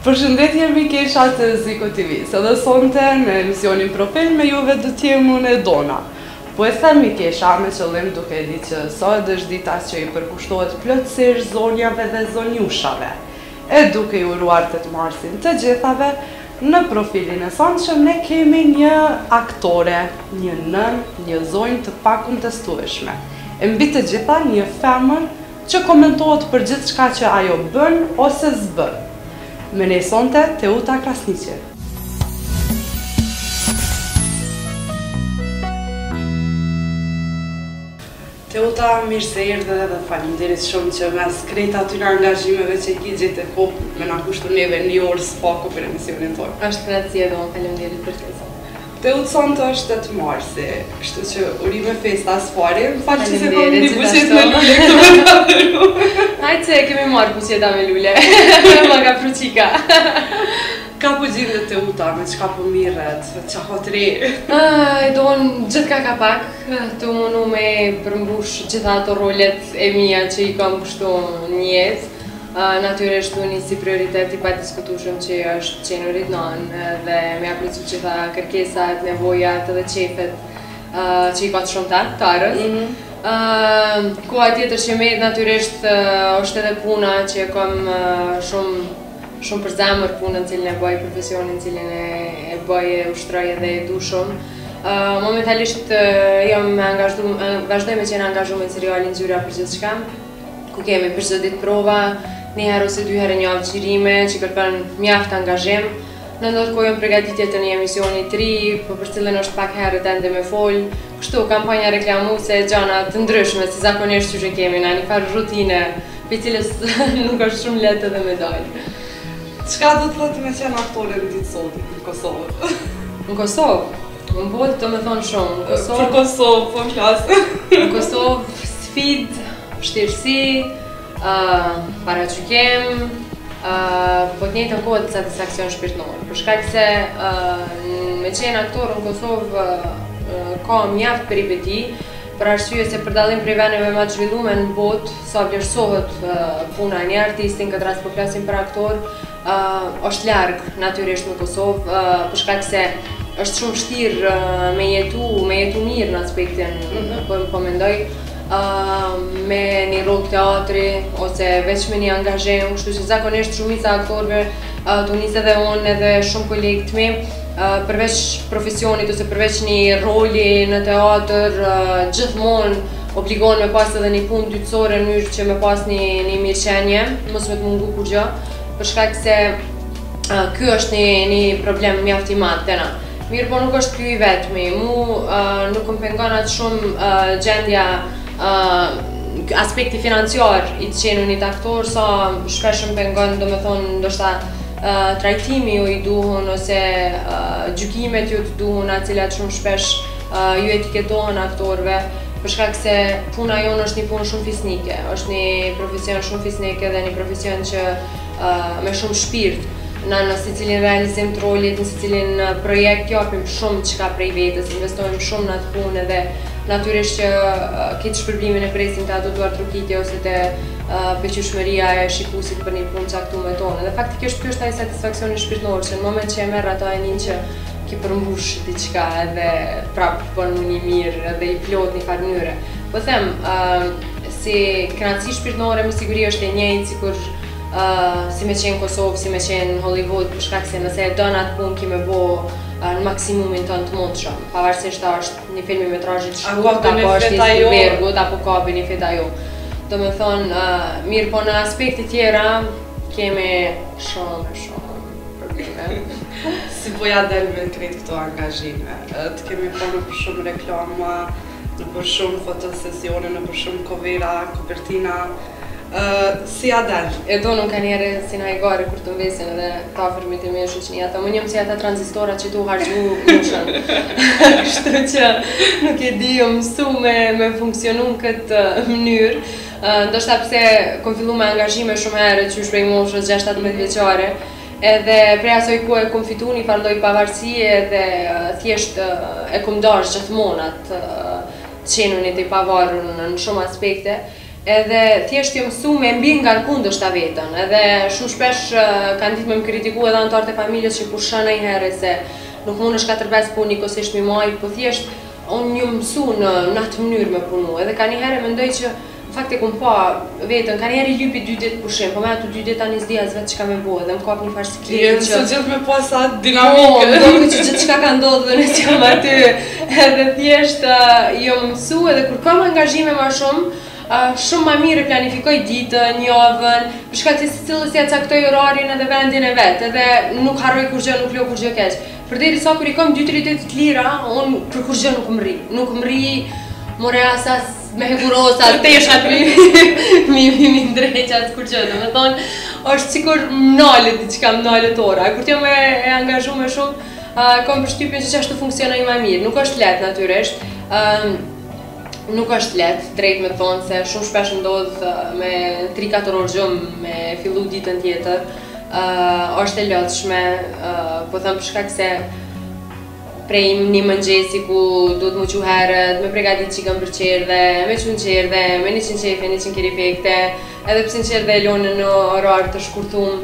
Përshëndetje mikesha të Ziko TV-s, edhe sonte në emisionin Profil me juve do t'jem unë e Dona. Po e them mikesha me qëllim duke di që sot është dita që i përkushtohet plotësisht zonjave dhe zonjushave. E duke i uruar 8 marsin të gjithave, në profilin e sonshëm ne kemi një aktore, një nën, një zonjë të pakontestueshme. E mbi të gjitha një femër që komentohet për gjithë shka që ajo bën ose zbën. Me ne sonte Teuta Krasniqi. Teuta, mirë se erdhe dhe faleminderit shumë që mes krejt atyre angazhimeve që i ki gjithë e kopë me na kushtu neve një orë s'paku për emisionin tonë. Është kratësie do, faleminderit për të. Teuta sonte është 8 marsi, kështu që urime festa s'pari, më falë që se kom një buqet me lule këtë me kadëru. Hajtë se kemi marrë buqeta me lule, ma ka pruqika. Ka po gjithë dhe Teuta, me qka po mirët, qa hot re? E donë gjithë ka pak, të mundu me përmbush gjitha ato rolet e mija që i kam kështu një jetë. Natyrisht duni si prioritet i pa diskutueshëm që është qenurit nënë dhe me aplicu gjitha kërkesat, nevojat dhe qefet që i ka të shumë të arës. Koha tjetër që me natyrisht është edhe puna që e kam shumë për zemër punën cilën e bëj, profesionin cilën e bëj, e ushtroj edhe e du shumë. Momentalisht vazhdoj me qenë angazhuar me serialin Ngjyra për gjithçka, ku kemi për çdo ditë prova, një herë ose 2 herë një javë xhirime që kërkon mjaft angazhim. Në ndërkohë jam përgatitje të një emisioni të ri, po për cilën është pak herët ende me fol. Kështu kampanja reklamuese, gjëra të ndryshme, si zakonisht që kemi në një farë rutine, për cilës nuk është shumë lehtë edhe me dalë. Çka do të thotë me qenë aktore në ditë sotit në Kosovë? Në Kosovë? Në botë të me thonë shumë. Për Kosovë, po në klasë. Në Kosovë, sfid, vështirësi, paragjykim, po të njëjtën kohë të satisfaksion shpirtëror. Për shkak se me qenë aktor në Kosovë ka mjaft peripeti, për arsye se për dallim prej vendeve më të zhvilluara në botë, sa vlerësohet puna e një artisti, në këtë rast po flasim për aktor, është larg natyrisht në Kosovë, për shkak se është shumë vështirë me jetu mirë në aspektin, po mendoj, me një rol teatri ose veç me një angazhim, kështu që zakonisht shumica aktorëve të nis edhe unë edhe shumë kolegë të mi, përveç profesionit ose përveç një roli në teatr, gjithmonë obligohen me pas edhe një punë dytësore në mënyrë që me pas një mirëqenie, mos me të mungu kur gjë, për shkak se ky është një problem mjaft i madh tena. Mirë, po nuk është ky i vetmi. Mu nuk më pengon atë shumë gjendja aspekti financiar i të qenë një aktor, sa shpesh më pengon, do me thonë, ndoshta trajtimi ju i duhun ose gjykimet ju të duhun, atë cilat shumë shpesh ju etiketohen aktorëve, për shkak se puna jonë është një punë shumë fisnike, është një profesion shumë fisnike dhe një profesion që me shumë shpirt. Në secilin realizim të rolit, në secilin projekt, japim shumë çka prej vetës, investojmë shumë në atë punë dhe natyrisht që këtë shpërblimin e presim të ato duar trukitje ose të pëlqyeshmëria e shikuesit për një punë caktuar tonë. Dhe faktikisht ky është ai satisfaksioni shpirtëror që në moment që e merr ato e nin që ki përmbush diçka edhe prapë bën një mirë dhe i plot një farë mënyre. Po them, si kënaqësi shpirtërore me siguri është e njëjtë sikur si me qenë Kosovë, si me qenë Hollywood, për shkak se nëse e don atë punë ki me bo në maksimumin tënd të mundshëm, pavarësisht a është një film i metrazhit shkurt, apo është një Spielbergut, apo ka benefit ajo. Do me thonë, mirë, po në aspekte tjera kemi shumë probleme. Si po ja del me krejt këto angazhime? Të kemi përnu për shumë reklama, në për shumë fotosesione, në për shumë kovera, kopertina. Si ja del? E do nuk ka njerë si na i gare kur të mvesin edhe ta fërmit e me shoqënia ta. Më njëm si ata tranzistora që tu hargju mushën. Kështu që nuk e di mësu me funksionu në këtë mënyrë. Ndoshta pse kom fillu me angazhime shumë herë që shprej moshës 6-17 vjeqare. Edhe prej asoj ku e kom fitu një farloj pavarësie dhe thjesht e kom dash gjithmonë atë qenunit i pavarur në shumë aspekte. edhe thjesht jo mësu me mbi ngarku ndoshta vetën, edhe shumë shpesh kanë ditë me më kritiku edhe anëtarët e familjes që pushon ai herë se nuk mundesh 4-5 punë nikosisht mi majt, po thjesht unë ju mësu në atë mënyrë me punu, edhe ka një herë mendoj që fakt e kum pa vetën, ka njerë i lypi 2 ditë pushim, po me ato 2 ditë tani s'di as vetë çka me bëhe, dhe më kap një farë sikletë që... Së gjithë me pas atë dinamike. Po, më doke që gjithë çka ka ndodhë dhe nësë jam aty, edhe thjesht jo më mësu, edhe kur kam angazhime ma shumë, shumë ma mirë planifikoj ditën, javën, për shkak se secili ja caktoj orarin edhe vendin e vet, edhe nuk harroj kur gjë, nuk lë kur gjë keq. Përderisa kur I kam 2-3 ditë të lira, unë për kur gjë nuk më rri, more asas me hekurosa, teshat mi ndreqat kur gjë, do me thonë, është sikur mnalet diçka mnalet ora, kur t'jam e angazhu me shumë, kam përshtypjen që ashtu funksionoj ma mirë, nuk është lehtë natyrisht. Nuk është lehtë, drejt me thonë, se shumë shpesh ndodhë me 3-4 orë gjumë me fillu ditën tjetër. Është e lodhshme, po thëmë për shkak se prej një mëngjesi ku duhet mu që herët, me pregadit që kam për qerdhe, me që në qerdhe, me 100 qefe, 100 kirifekte, edhe pse në qerdhe e lonë në orar të shkurtum,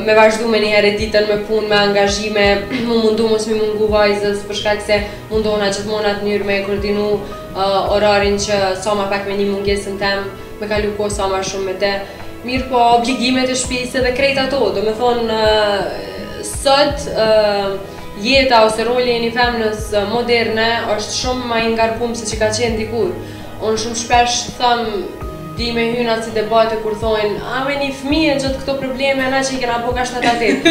me vazhdu me një herë ditën me punë, me angazhime, mu mundu mos mi mungu vajzës, për shkak se mundohna gjithmonë atë njërë me koordinu orarin që sa ma pak me një mungesën tem, me kalu kohë sa ma shumë me te. Mirë po obligimet e shtëpisë edhe krejt ato, do me thonë sot jeta ose roli e një femnës moderne është shumë ma i ngarkum se që ka qenë dikur. Unë shumë shpesh thëmë di me hyna si debate kur thojnë a me një fëmijë gjithë këto probleme na që I kena po ka 7-8.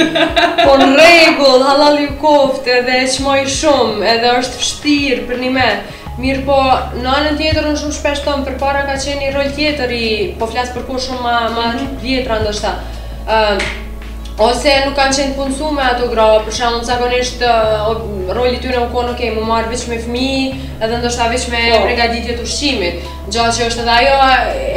Po në rregull, halal ju koftë edhe qmoj shumë, edhe është vështirë për një me. Mirë po, në anën tjetër unë shumë shpesh thëmë përpara ka qenë një rol tjetër po flasë për kohë shumë ma vjetra ndoshta. Ose nuk kanë qenë punësume ato gra, për shembull zakonisht roli tyre u konë okej, mu marrë veç me fëmijë, edhe ndoshta veç me përgatitje të ushqimit. Gjatë që është edhe ajo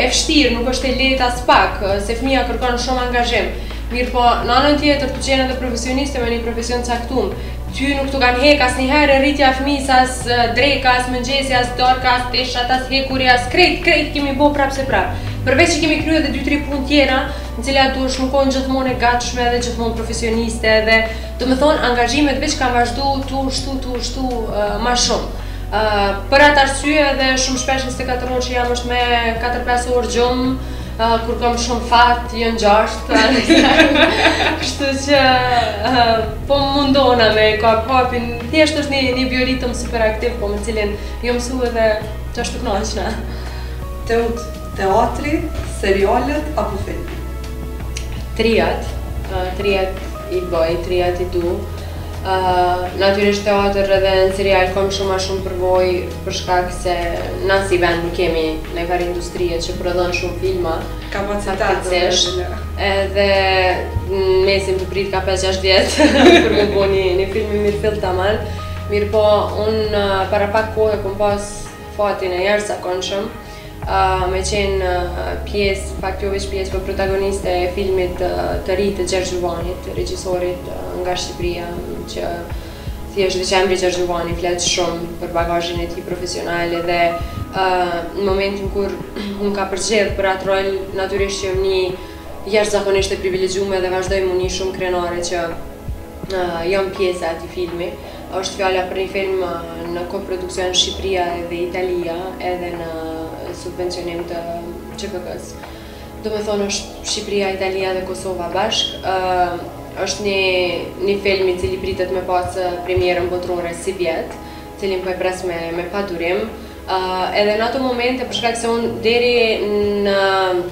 e vështirë, nuk është e lehtë as pak, se fëmia kërkon shumë angazhim. Mirë po, në anën tjetër të qenë edhe profesioniste me një profesion caktuar. Ty nuk të kanë hek asnjëherë rritja fëmijës, as dreka, as mëngjesi, as darka, as teshat, as hekuri, as krejt kemi bo prap se prap. Përveç që kemi kryer edhe 2-3 punë tjera, në cilat duhesh më konë gjithmonë e gatshme edhe gjithmonë profesioniste edhe, do me thonë, angazhimet veç kanë vazhdu tu shtu ma shumë. Për atë arsye edhe shumë shpesh 24 orë që jam është me 4-5 orë gjumë, kur kam shumë fat, jo në 6, kështu që po mundona me kap hapin, thjesht është një bioritëm super aktiv, po me cilin jo mësu edhe të është të kënaqshme. Teatri, serialet apo filmi? Trijat I bëj, trijat I du. Natyrisht teatr edhe në serial kom shumë a shumë përvoj për shkak se na si vend nuk kemi në kar industrie që prodhon shumë filma. Kapacitet edhe në mesin të prit ka 5-6 vjetë për me bo një film I mirë fill taman. Mirë po, unë para pak kohë kom pas fatin e jashtëzakonshëm me qenë pjesë, fakt jo veç pjesë, për protagoniste e filmit të ri të Gjergj Ljuvanit, regjisorit nga Shqipëria, që thjesht Decembri Gjergj Ljuvani flet shumë për bagazhin e tij profesional edhe në momentin kur unë ka përgjedh për atë rol, natyrisht që një jashtëzakonisht e privilegjuar dhe vazhdoj më një shumë krenare që jam pjesë e atij filmi. Është fjala për një film në koproduksion Shqipëria dhe Italia, edhe në subvencionim të QKK-s. Do me thonë është Shqipëria, Italia dhe Kosova bashk. Është një film I cili pritet me pas premierën botërore si vjet, cilin po e pres me padurim. Edhe në ato momente, për shkak se unë deri në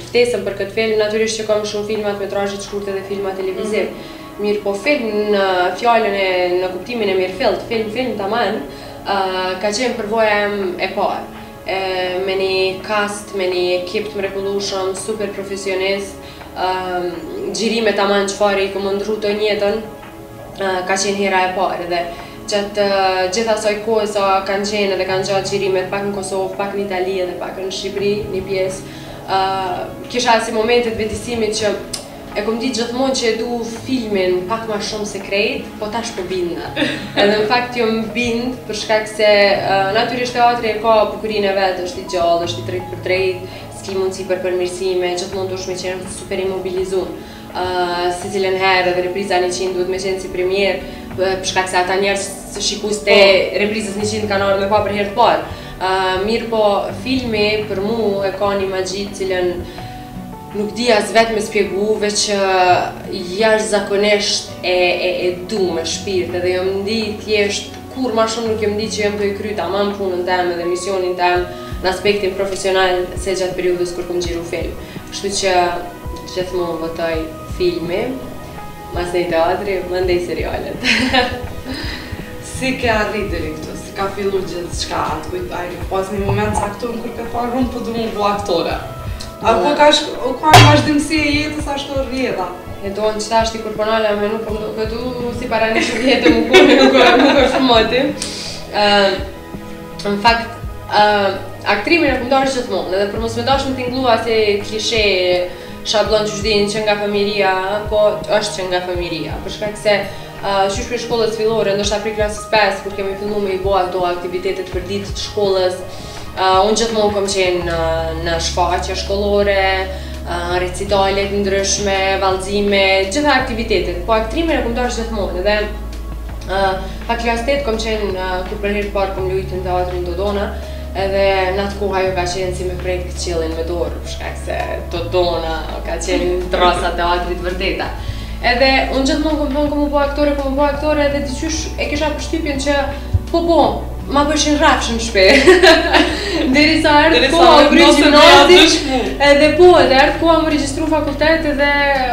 ftesën për këtë film, natyrisht që kam shumë filmat metrazhe të shkurtë dhe filma televiziv. Mirë po film në fjallën në kuptimin e mirëfillt, film taman, ka qenë përvoja e parë. Me një cast, me një ekip të mrekullueshëm, super profesionist, xhirime taman çfarë I kam ndrru të njëjtën, ka qenë hera e parë dhe gjatë gjithë asaj kohë sa kanë qenë edhe kanë gjatë xhirimet pak në Kosovë, pak në Itali dhe pak në Shqipëri, një pjesë, kisha si momentet vetësimit që e kom ditë gjithmonë që e du filmin pak ma shumë se krejt, po tash po binda. Edhe në fakt jo më bind për shkak se natyrisht teatri e ka bukurinë e vetë, është I gjallë, është I drejt për drejt, kti mundësi për përmirësime, gjithmonë dush me qenë super imobilizun. Se cilën herë edhe repriza 100 duhet me qenë si premier, për shkak se ata njerëz shikus të reprizës 100 kanë ardhur me pa për herë të parë. Mirë po, filmi për mu e ka një magji cilën nuk di as vetë me spjegu, veç jashtëzakonisht e du me shpirt, edhe jam ndi thjesht kur ma shumë nuk jam ndi që jam të i kry tamam punën tem edhe misionin tem në aspektin profesional se gjatë periudës kur kom gjiru film. Kështu që gjithmonë votoj filmi, mas nej teatri, më ndej serialet. Si ke arrit deri këtu? Si ka fillu gjithë qka? Të kujtaj, pas një moment saktun kur ke thonë unë po du mu bu aktore. Apo ka një vazhdimësi e jetës ashtu rrjedha? E do në qëta shti kur përnala me nuk më këtu si para një shumë jetë më kone nuk është moti. Në fakt, aktrimin e këmë dorë gjithmonë, edhe për mos me dosh më t'inglua si klishe shablon që shdin që nga famiria, po është që nga famiria. Për shkak se qysh për shkollës fillore, ndoshta për klasës 5, kur kemi fillu me i bo ato aktivitetet për ditë të shkollës, unë gjithmonë kom qenë në shfaqje shkollore, recitalet ndryshme, vallëzime, gjitha aktivitetet, po aktrimin e kom dorë gjithmonë. Edhe pa klasë 8 kom qenë, kur për herë parë kom lujtë në teatrin Dodona, edhe në atë kohë ajo ka qenë si me prejtë këqilin me dorë, për shkak se Dodona ka qenë trasa teatrit vërteta. Edhe unë gjithmonë kom thonë kom u bo aktore, edhe diqysh e kisha përshtypjen që po, ma bëshin rafshën shpe. Deri sa erdhë koha më bërë gjimnazi, edhe po, edhe erdhë koha më regjistru fakultet, edhe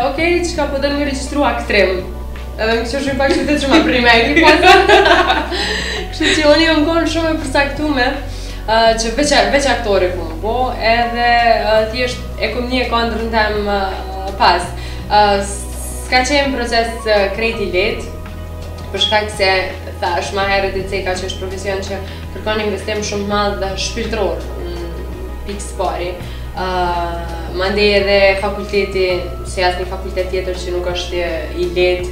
okej, qka po dërë më regjistru aktrim. Edhe më kështë shumë pak qytet që ma primeri, pasa. Kështë që unë jam konë shumë e përsaktume, që veç aktore ku më bo, edhe thjesht e kom një kondrën tem pas. S'ka qenë proces krejt i letë, për shkak se thash ma herët e ceka që është profesion që kërkon investim shumë madh dhe shpirtëror në pikë pari. Mandej edhe fakulteti, se asnjë fakultet tjetër që nuk është i lehtë,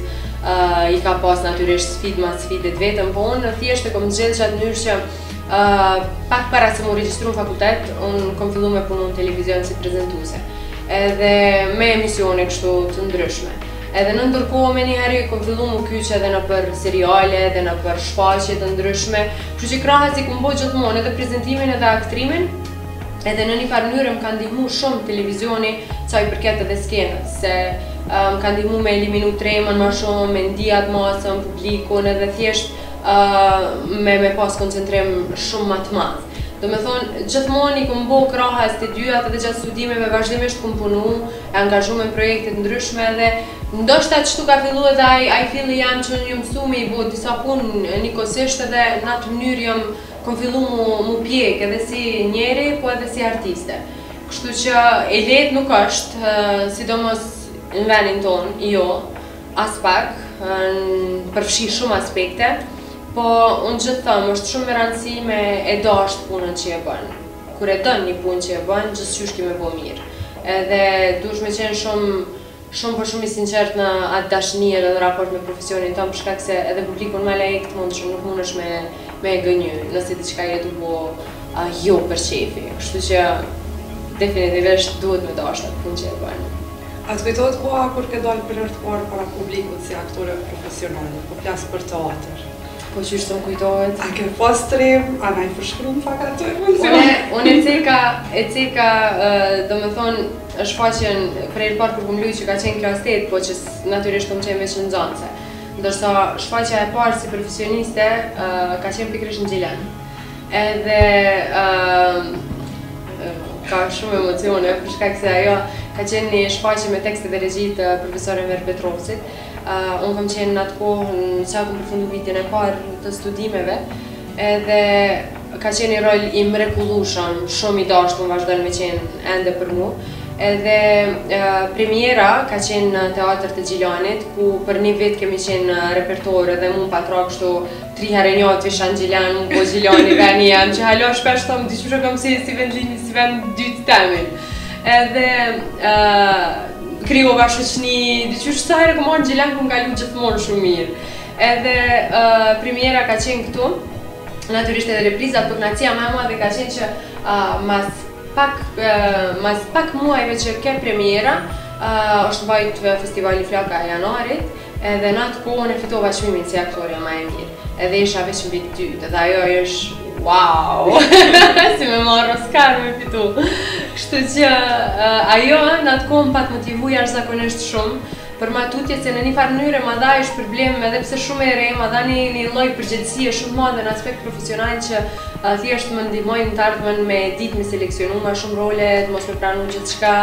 i ka pas natyrisht sfidë mas sfidë vetëm, po unë thjesht e kom zgjedhur që atë mënyrë që pak para se mu regjistru në fakultet, unë kom fillu me punu në televizion si prezentuse. Edhe me emisione kështu të ndryshme. Edhe në ndërkohë me njëherë kom fillu mu kyqe edhe në për seriale, edhe në për shfaqje të ndryshme. Kështu që krahas i kom bo gjithmonë edhe prezentimin edhe aktrimin, edhe në një farë mënyrë më ka ndihmu shumë televizioni ca i përket edhe skenës, se më ka ndihmu me eliminu tremën më shumë, me ndijat masën, publikun, edhe thjesht me pas koncentrim shumë më të madh. Do me thonë, gjithmonë i kom bo krahas të dyjat edhe gjatë studimeve vazhdimisht kom punu, e angazhu me projekte të ndryshme edhe ndoshta qëtu ka fillu edhe ai filli jam që një mësu me i bo disa punë njëkohësisht edhe në atë mënyrë jam kom fillu mu pjek edhe si njeri, po edhe si artiste. Kështu që e lehtë nuk është, sidomos në vendin tonë, jo, as pak, përfshi shumë aspekte, po unë gjithë thëmë, është shumë me rëndësi me e dasht punën që e bënë. Kur e dënë një punë që e bënë, gjithë qysh me bo mirë. Edhe dush me qenë shumë i sinqert në atë dashni edhe në raport me profesionin tëmë, për shkak se edhe publikun me lejk të mund shumë nuk mund është me gënyu, nëse diçka jetu bo jo për qefi. Kështu që definitivisht duhet me dasht atë punë që e bënë. A të kujtohet koha kur ke dalë për herë të parë para publikut si aktore profesionale, po plasë për teatr? Po qysh të më kujtohet? A ke pas trim, a na i përshkru më fak ato emocione? Unë e ceka, do me thonë, shfaqjen për herë parë kur kom luj që ka qenë klasë 8, po që natyrisht kom qenë veç në nxanse. Ndërsa shfaqja e parë si profesioniste ka qenë pikërisht në Gjilan. Edhe ka shumë emocione, për shkak se ajo ka qenë një shfaqje me tekste dhe regji të profesorin Ver Petrovcit. Unë kom qenë në atë kohë në qa kom përfundu vitin e parë të studimeve, edhe ka qenë një rol i mrekullueshëm, shumë i dashur, vazhdon me qenë ende për mu. Edhe premiera ka qenë në teatr të Gjilanit, ku për një vit kemi qenë në repertor edhe mu patra kështu 3 herë njot visha në Gjilan, mu po Gjilani veni jam, që halo shpesh thëmë diqysh e kom si vendlini, si vend dytë temin. Edhe kriova shoqni, diqysh sa herë kom marrë në Gjilan kom kalu gjithmonë shumë mirë. Edhe premiera ka qenë këtu, natyrisht edhe reprizat, për knacia me madhe ka qenë që mas pak muajve që ke premiera, është mbajt festivali Flaka e janarit, edhe në atë kohën e fitova çmimin si aktoria më e mirë. Edhe isha veç mbi 2, edhe ajo është wow! Si me marrë Oscar me fitu. Kështu që ajo në atë kohën pat motivu jashtëzakonisht shumë për matutje, se në një farë mënyrë ma dha është problem, edhe pse shumë e re, ma dha një lloj përgjegjësie shumë madhe në aspekt profesional që thjesht më ndihmojnë në të ardhmen me ditë me seleksionu ma shumë role, mos me pranu gjithçka,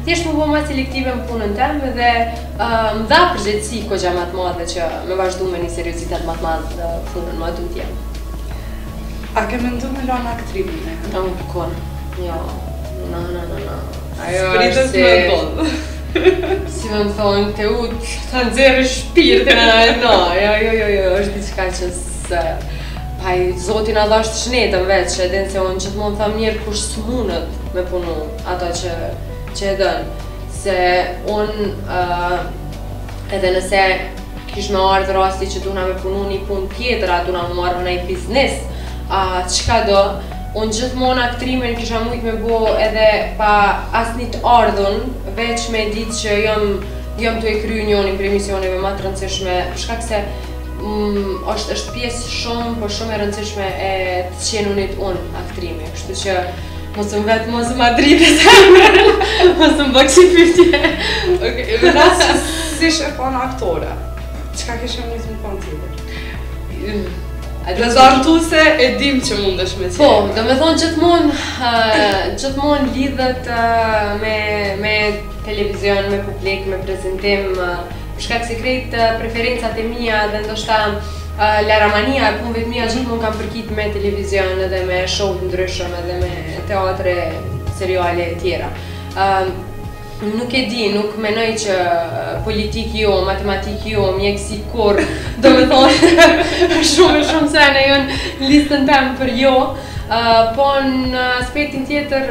thjesht më bëu ma selektive në punën teme dhe më dha përgjegjësi kogja më të madhe që me vazhdu me një seriozitet më të madh në punën matutje. A ke mendu me lana aktrimin? Kon, jo, no. Ajo Spritet me dodë. Si më thonë, të utë, të nëzirë shpirtin, no, jo, është diçka që paj, Zotin a dhashtë shnetën veç, edhe se unë gjithmonë thamë njerë kush s'munët me punu ato që e dënë. Se unë, edhe nëse kish me ardhë rasti që duna me punu një punë tjetër, a duna me marrë në një biznes, qka do, unë gjithmonë aktrimin kisha mujt me bo edhe pa asnit ardhun, veç me ditë që jam të e kryu njënin për emisioneve ma të rëndësishme, për shkak se është pjesë shumë, por shumë e rëndësishme e të qenunit unë aktrimi, kështu që mos më vetë, mos më adrite zemrën, mos më bëk që pyetje. Okej, dhe nasë si shefona aktore, qka kishe mujt më konë tjetër? Prezantuse e dim që mundesh me qenë. Po, do me thonë gjithmonë lidhet me televizion, me publik, me prezentim, për shkak se krejt preferencat e mia dhe ndoshta laramania e punëve të mia gjithmonë kam përkit me televizion edhe me show të ndryshëm edhe me teatre, seriale e tjera. Nuk e di, nuk menoj që politik jo, matematik jo, mjekësi kur, do me thonë shumë sene jonë listën temë për jo, po në aspektin tjetër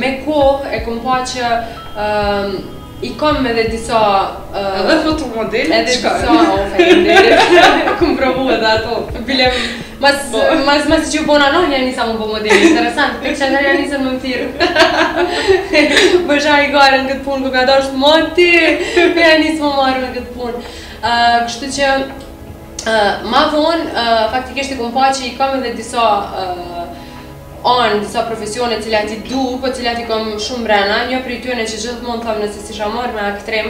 me kohë e kom pa që i kom edhe disa... Edhe fotomodel? Edhe disa, faleminderit, kom provu edhe ato, bilem... Mas që u bona non janë nisa më po modeli, interesant, për që janë nisën më më thirë. Bësha i gare në këtë punë, ku ka dashtë moti, për janë nisë më marrë në këtë punë. Kështu që, ma vonë, faktikisht e kom pa që i kam edhe disa disa profesione cilat i du, po cilat i kam shumë brena. Një për i tyne që gjithmonë thamë nëse si sha marrë me aktrim,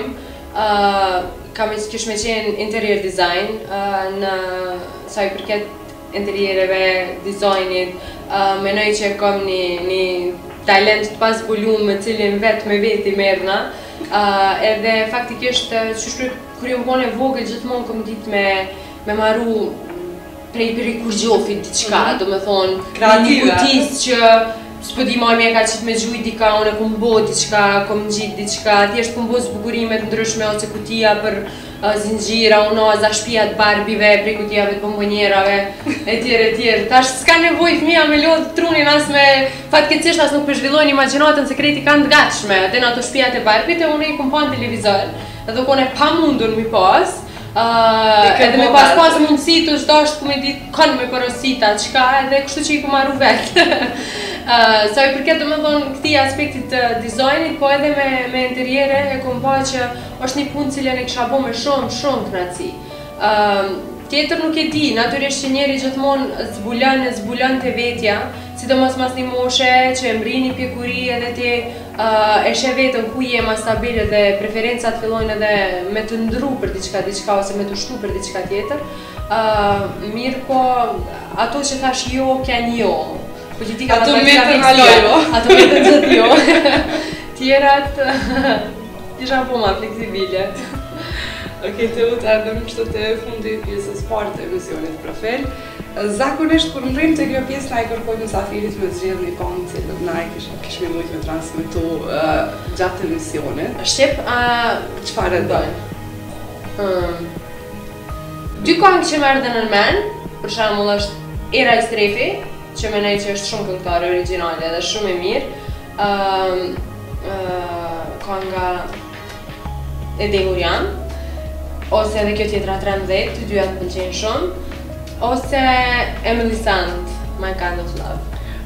kam kish me qenë interior design, në sa i përket interiereve, dizajnit, menoj që kam një talent të pas volum me cilin vetë me veti merna, edhe faktikisht kur jom pone vogël gjithmonë kom dit me maru prej kurgjofit diçka, do me thonë një kutis që s'po di ma me ka qitë me gjujt dika, unë e kom bo diçka, kom gjit diçka, thjesht kom bo zbukurimet ndryshme ose kutia për zinxhira, unoza, shpijat barbive, prej kutijave të bombonjerave, e tjerë. Tash s'ka nevoj fëmija me lodhë trunin as me fatkeqësisht as nuk përzhvillojnë imagjinatën se krejti kanë të gatshme, atë në ato shpijat e barbit e unë i kom pa në televizor, edhe kone pa mundur mi pas, edhe me pas mundësi të shdasht ku me ditë kanë me porosita, qka edhe kështu që i ku marru vetë. Sa i përket do me thonë këti aspektit të dizajnit, po edhe me interiere e kom pa që është një punë cilën e kisha bo me shumë knatësi. Tjetër nuk e di, natyrisht që njeri gjithmonë zbulon të vetja, sidomos mas një moshe që e mbri një pjekuri edhe ti e she vetën ku je ma stabil dhe preferencat fillojnë edhe me të ndru për diçka ose me të shtu për diçka tjetër. Mirë po, ato që thash jo, kjanë jo. Ato metën halojlo. Ato metën gjithë jo. Tjerat isha po ma fleksibile. Okej, të utë ardhëm kështu të fundi pjesës parë të emisionit Profil. Zakonisht, kur mrim të kjo pjesë, na i kërkoj mësafirit me zgjedh një këngë cilët na i kishme mujt me transmitu gjatë emisionit. Shqip, çfarë dojnë? Dy këngë që më erdhen në men, për shembull është Era i Strefi, që menoj që është shumë këngëtare origjinale dhe shumë e mirë. Kënga e Dehur jam, ose edhe kjo tjetra 13, të dyja të pëlqejnë shumë, ose Emily Sand, My Kind of Love.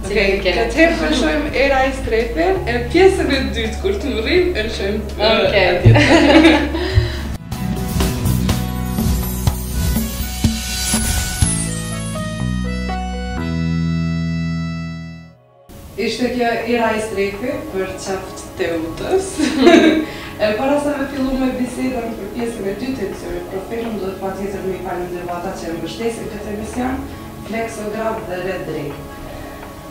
Okej, këtë herë përshojmë era e strefe, e pjesën e dytë kur të mërim, e lëshojmë atje. Ishte kjo era e strefe për qaft të utës. Para se me fillu me bisedën për pjesën e dytë të emisionit Profilum, do të patjetër me falenderoj ata që mbështesin këtë emision, Flexograf dhe Red Drake.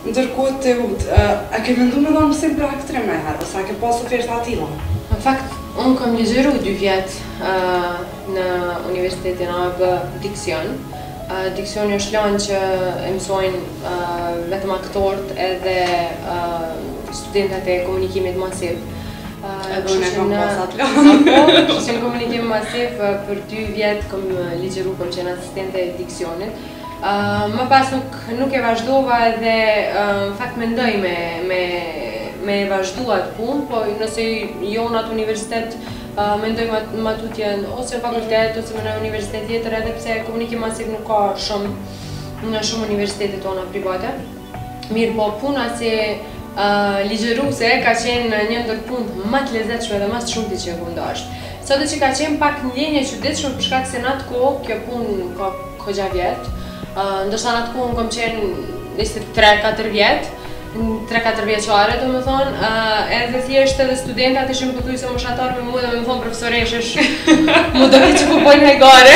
Ndërkohë të utë, a ke mendu me dhënë mësim për aktrim e herë, ose a ke pas oferta atilla? Në fakt, unë kam ligjeru 2 vjetë në Universitetin AB Diksion. Diksioni është lanë që e mësojnë vetëm aktorët edhe studentët e komunikimit masiv. Edhe unë e kam pas atë lanë. Që në komunikim masiv për 2 vjetë kam ligjeru për qenë asistente e diksionit. Më pas nuk e vazhdova edhe në fakt mendoj me vazhdu atë punë, po nëse jo në atë universitet mendoj matutjen ose në fakultet ose në universitet tjetër, edhe pse komunikim masiv nuk ka shumë në shumë universitetet tona private. Mirë, po puna si ligjeruse ka qenë një ndër punë më të lezetshme dhe më të shumti që e fundosht. Sot që ka qenë pak ndjenje çuditshme për shkak se në atë kohë kjo punë ka kogja vjet. Ndoshta në atë kohë kam qenë 3-4 vjet, 3-4 vjeçare domethënë, edhe thjesht edhe studentat ishin pothuajse moshatar me mua dhe më thon profesoreshësh, mu do të që po bojnë hajgare.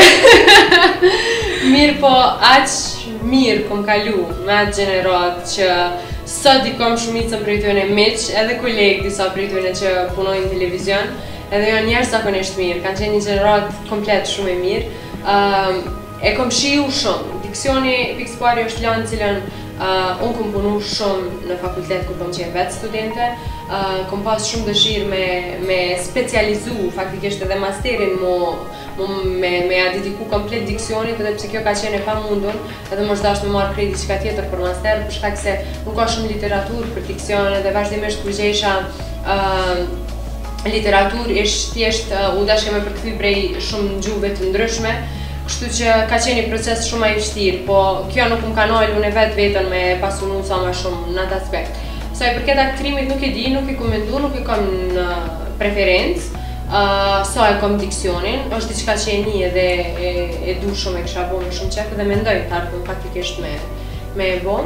Mirë, po aq mirë kom kalu me atë gjenerat që sot i kam shumicën prej tyre miq, edhe kolegë disa prej tyre që punojnë në televizion, edhe janë njerëz zakonisht mirë, kanë qenë një gjenerat komplet shumë e mirë. E kom shiu shumë. Diksioni pikës pari është lanë cilën unë kom punu shumë në fakultet kur kom qenë vetë studente, kom pas shumë dëshirë me specializu faktikisht edhe masterin me a dediku komplet diksionit, edhe pse kjo ka qenë e pamundur, edhe më është me marrë kredi qika tjetër për master, për shkak se nuk ka shumë literaturë për diksion, edhe vazhdimisht kur gjesha literaturë ishtë thjesht u dashke me përkthy prej shumë gjuhëve të ndryshme, kështu që ka qenë një proces shumë i vështirë, po kjo nuk më ka nojë unë vetë vetën me pasunu sa më shumë në atë aspekt. Sa i përket aktrimit nuk e di, nuk e komendu, nuk e kam në preferencë, sa e kam diksionin, është diçka që e një edhe e du shumë e kësha bo në shumë qefë dhe mendoj të ardhën faktikisht me e bo.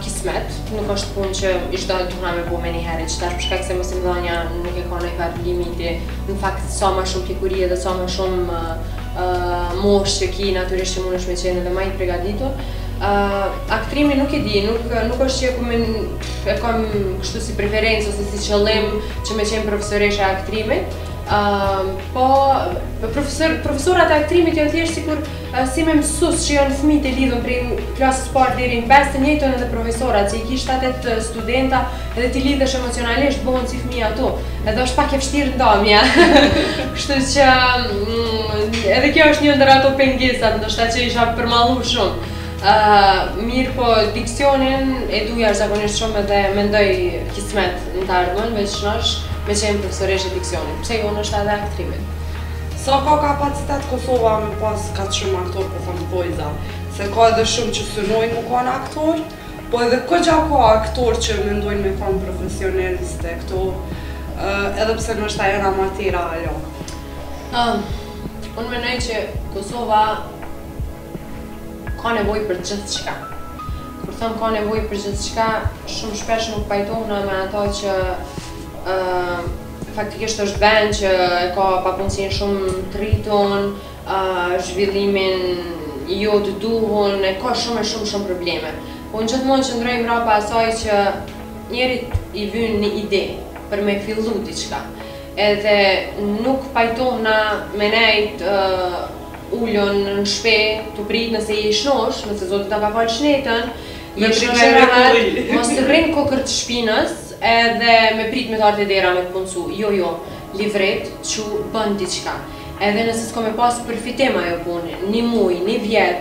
Kismet, nuk është punë që ishtë dojnë të me bo me një herë që tash për shkak se mësim dhanja nuk e ka në i farë limiti, në fakt sa ma shumë pikurie dhe sa ma shumë mosh që ki natyrisht që mund është me qenë edhe ma i pregaditur. Aktrimi nuk e di, nuk është që e kam kështu si preferencë ose si qëllim që me qenë profesoresha e aktrimit, po profesorat e aktrimit janë thjesht sikur si me mësus që janë fëmijët e lidhur prej klasës parë deri në 5 të njëjtën edhe profesorat, që i kish 7-8 studenta edhe ti lidhesh emocionalisht bëhen si fëmijë ato. Edhe është pak e vështirë ndamja. Kështu që edhe kjo është një ndër ato pengesat, ndoshta që isha përmallu shumë. Mirë, po diksionin e du jashtëzakonisht shumë edhe mendoj kismet në të ardhmen, veçanërisht me qenë profesoresh e diksionit, pse jo është edhe aktrimit. Sa ka kapacitet Kosova me pas katë shumë aktor, po thëmë pojza, se ka edhe shumë që synojnë mu kanë aktor, po edhe këgja ka aktor që mendojnë me kanë profesionaliste këto, edhe pse në është ajena matira alo. Unë menoj që Kosova ka nevoj për gjithë qka. Kur thëmë ka nevoj për gjithë qka, shumë shpesh nuk pajtohna me ato që faktikisht është vend që e ka papunësin shumë të rritun, zhvillimin jo të duhun, e ka shumë probleme. Po në gjithmonë që ndrojmë rapa asaj që njerit i vyn një ide për me fillu diçka. Edhe nuk pajtohna me nejt ullon në shpe të prit nëse i shnosh, nëse zotit ta ka falë shnetën, i shnosh mos të rrinë kokër të shpinës, edhe me prit me të artë e dera me të punësu. Jo, livret që bën diqka. Edhe nëse s'ko me pas përfitim ajo punë, një muj, një vjet,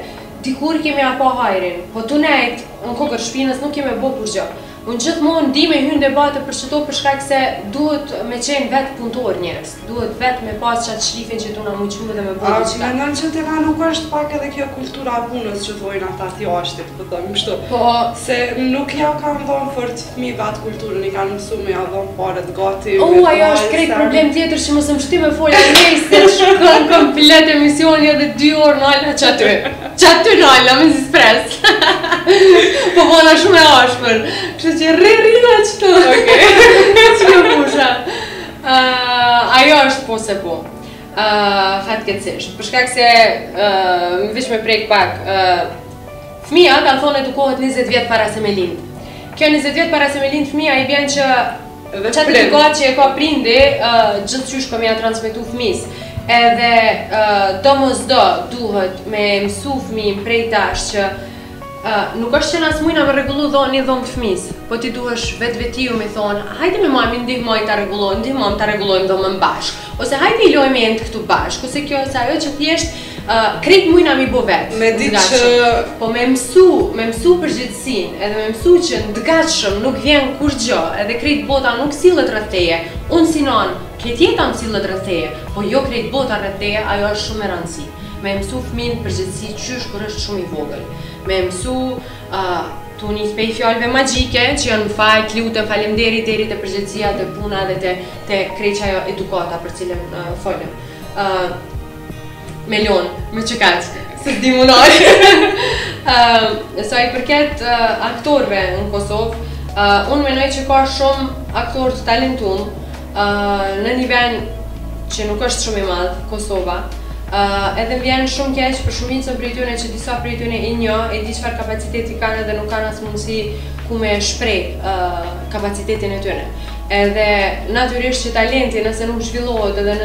dikur kemi apo hajrin, po të nejt në kokër shpinës nuk kemi bo kur gjë. Unë gjithmonë di me hyn debate për çdo për shkak se duhet me qenë vetë punëtor njerëz. Duhet vetë me pas çat shlifin që tuna muqu dhe me bëj diçka. Mendon që te ka nuk është pak edhe kjo kultura e punës që thojnë ata të jashtit, po them kështu. Po, se nuk ja kanë dhënë fort fëmijëve atë kulturën, i kanë mësuar me ja dhënë paret gati. Ajo është krejt problem tjetër që mos më shty me folja njëri se shkon komplet emisioni edhe 2 orë nala çaty. Çaty nala me spres. Po bona shumë e ashpër. Kështu që rrina qëto. Që në pusha. Ajo është po se po. Fatkeqësisht. Për shkak se vish me prek pak. Fëmia ka thonë edukohet 20 vjet para se me lind. Kjo 20 vjet para se me lind fëmia i vjen që qatë edukat që e ka prindi gjithçysh kam ja transmetu fëmis. Edhe domosdo duhet me mësu fëmin prej tash që nuk është që nas mujna me rregullu një dhomë të fëmis, po ti duhesh vetë me thonë, hajde me mami ndihmoj ta rregullojmë dhomën bashk, ose hajde i lojmë endë këtu bashk, ose kjo ose ajo që thjesht krejt mujna mi bo vetë. Me ditë që... Po me mësu përgjithësinë, edhe me mësu që ndgatshëm nuk vjen kur gjë, edhe krejt bota nuk sillet rreth teje. Unë si non, krejt jeta më sillet rreth teje, po jo krejt bota rreth teje, ajo është shumë e rëndësi. Me mësu fëmin përgjithësi qysh kur është shumë i vogël. Me mësu tu nis pej fjalëve magjike që janë fal, lutem, faleminderit deri te përgjithësia, te puna dhe te krejt ajo edukata për cilën folëm. Melion, me qëkat, se s'di munoj. Sa i përket aktorve në Kosovë, unë menoj që ka shumë aktor të talentum në një vend që nuk është shumë i madh, Kosova. Edhe m'vjen shumë keq për shumicën prej tyre që disa prej tyre e di çfarë kapaciteti kanë dhe nuk kanë as mundësi ku me shpreh kapacitetin e tyre. Edhe natyrisht që talenti nëse nuk zhvillohet edhe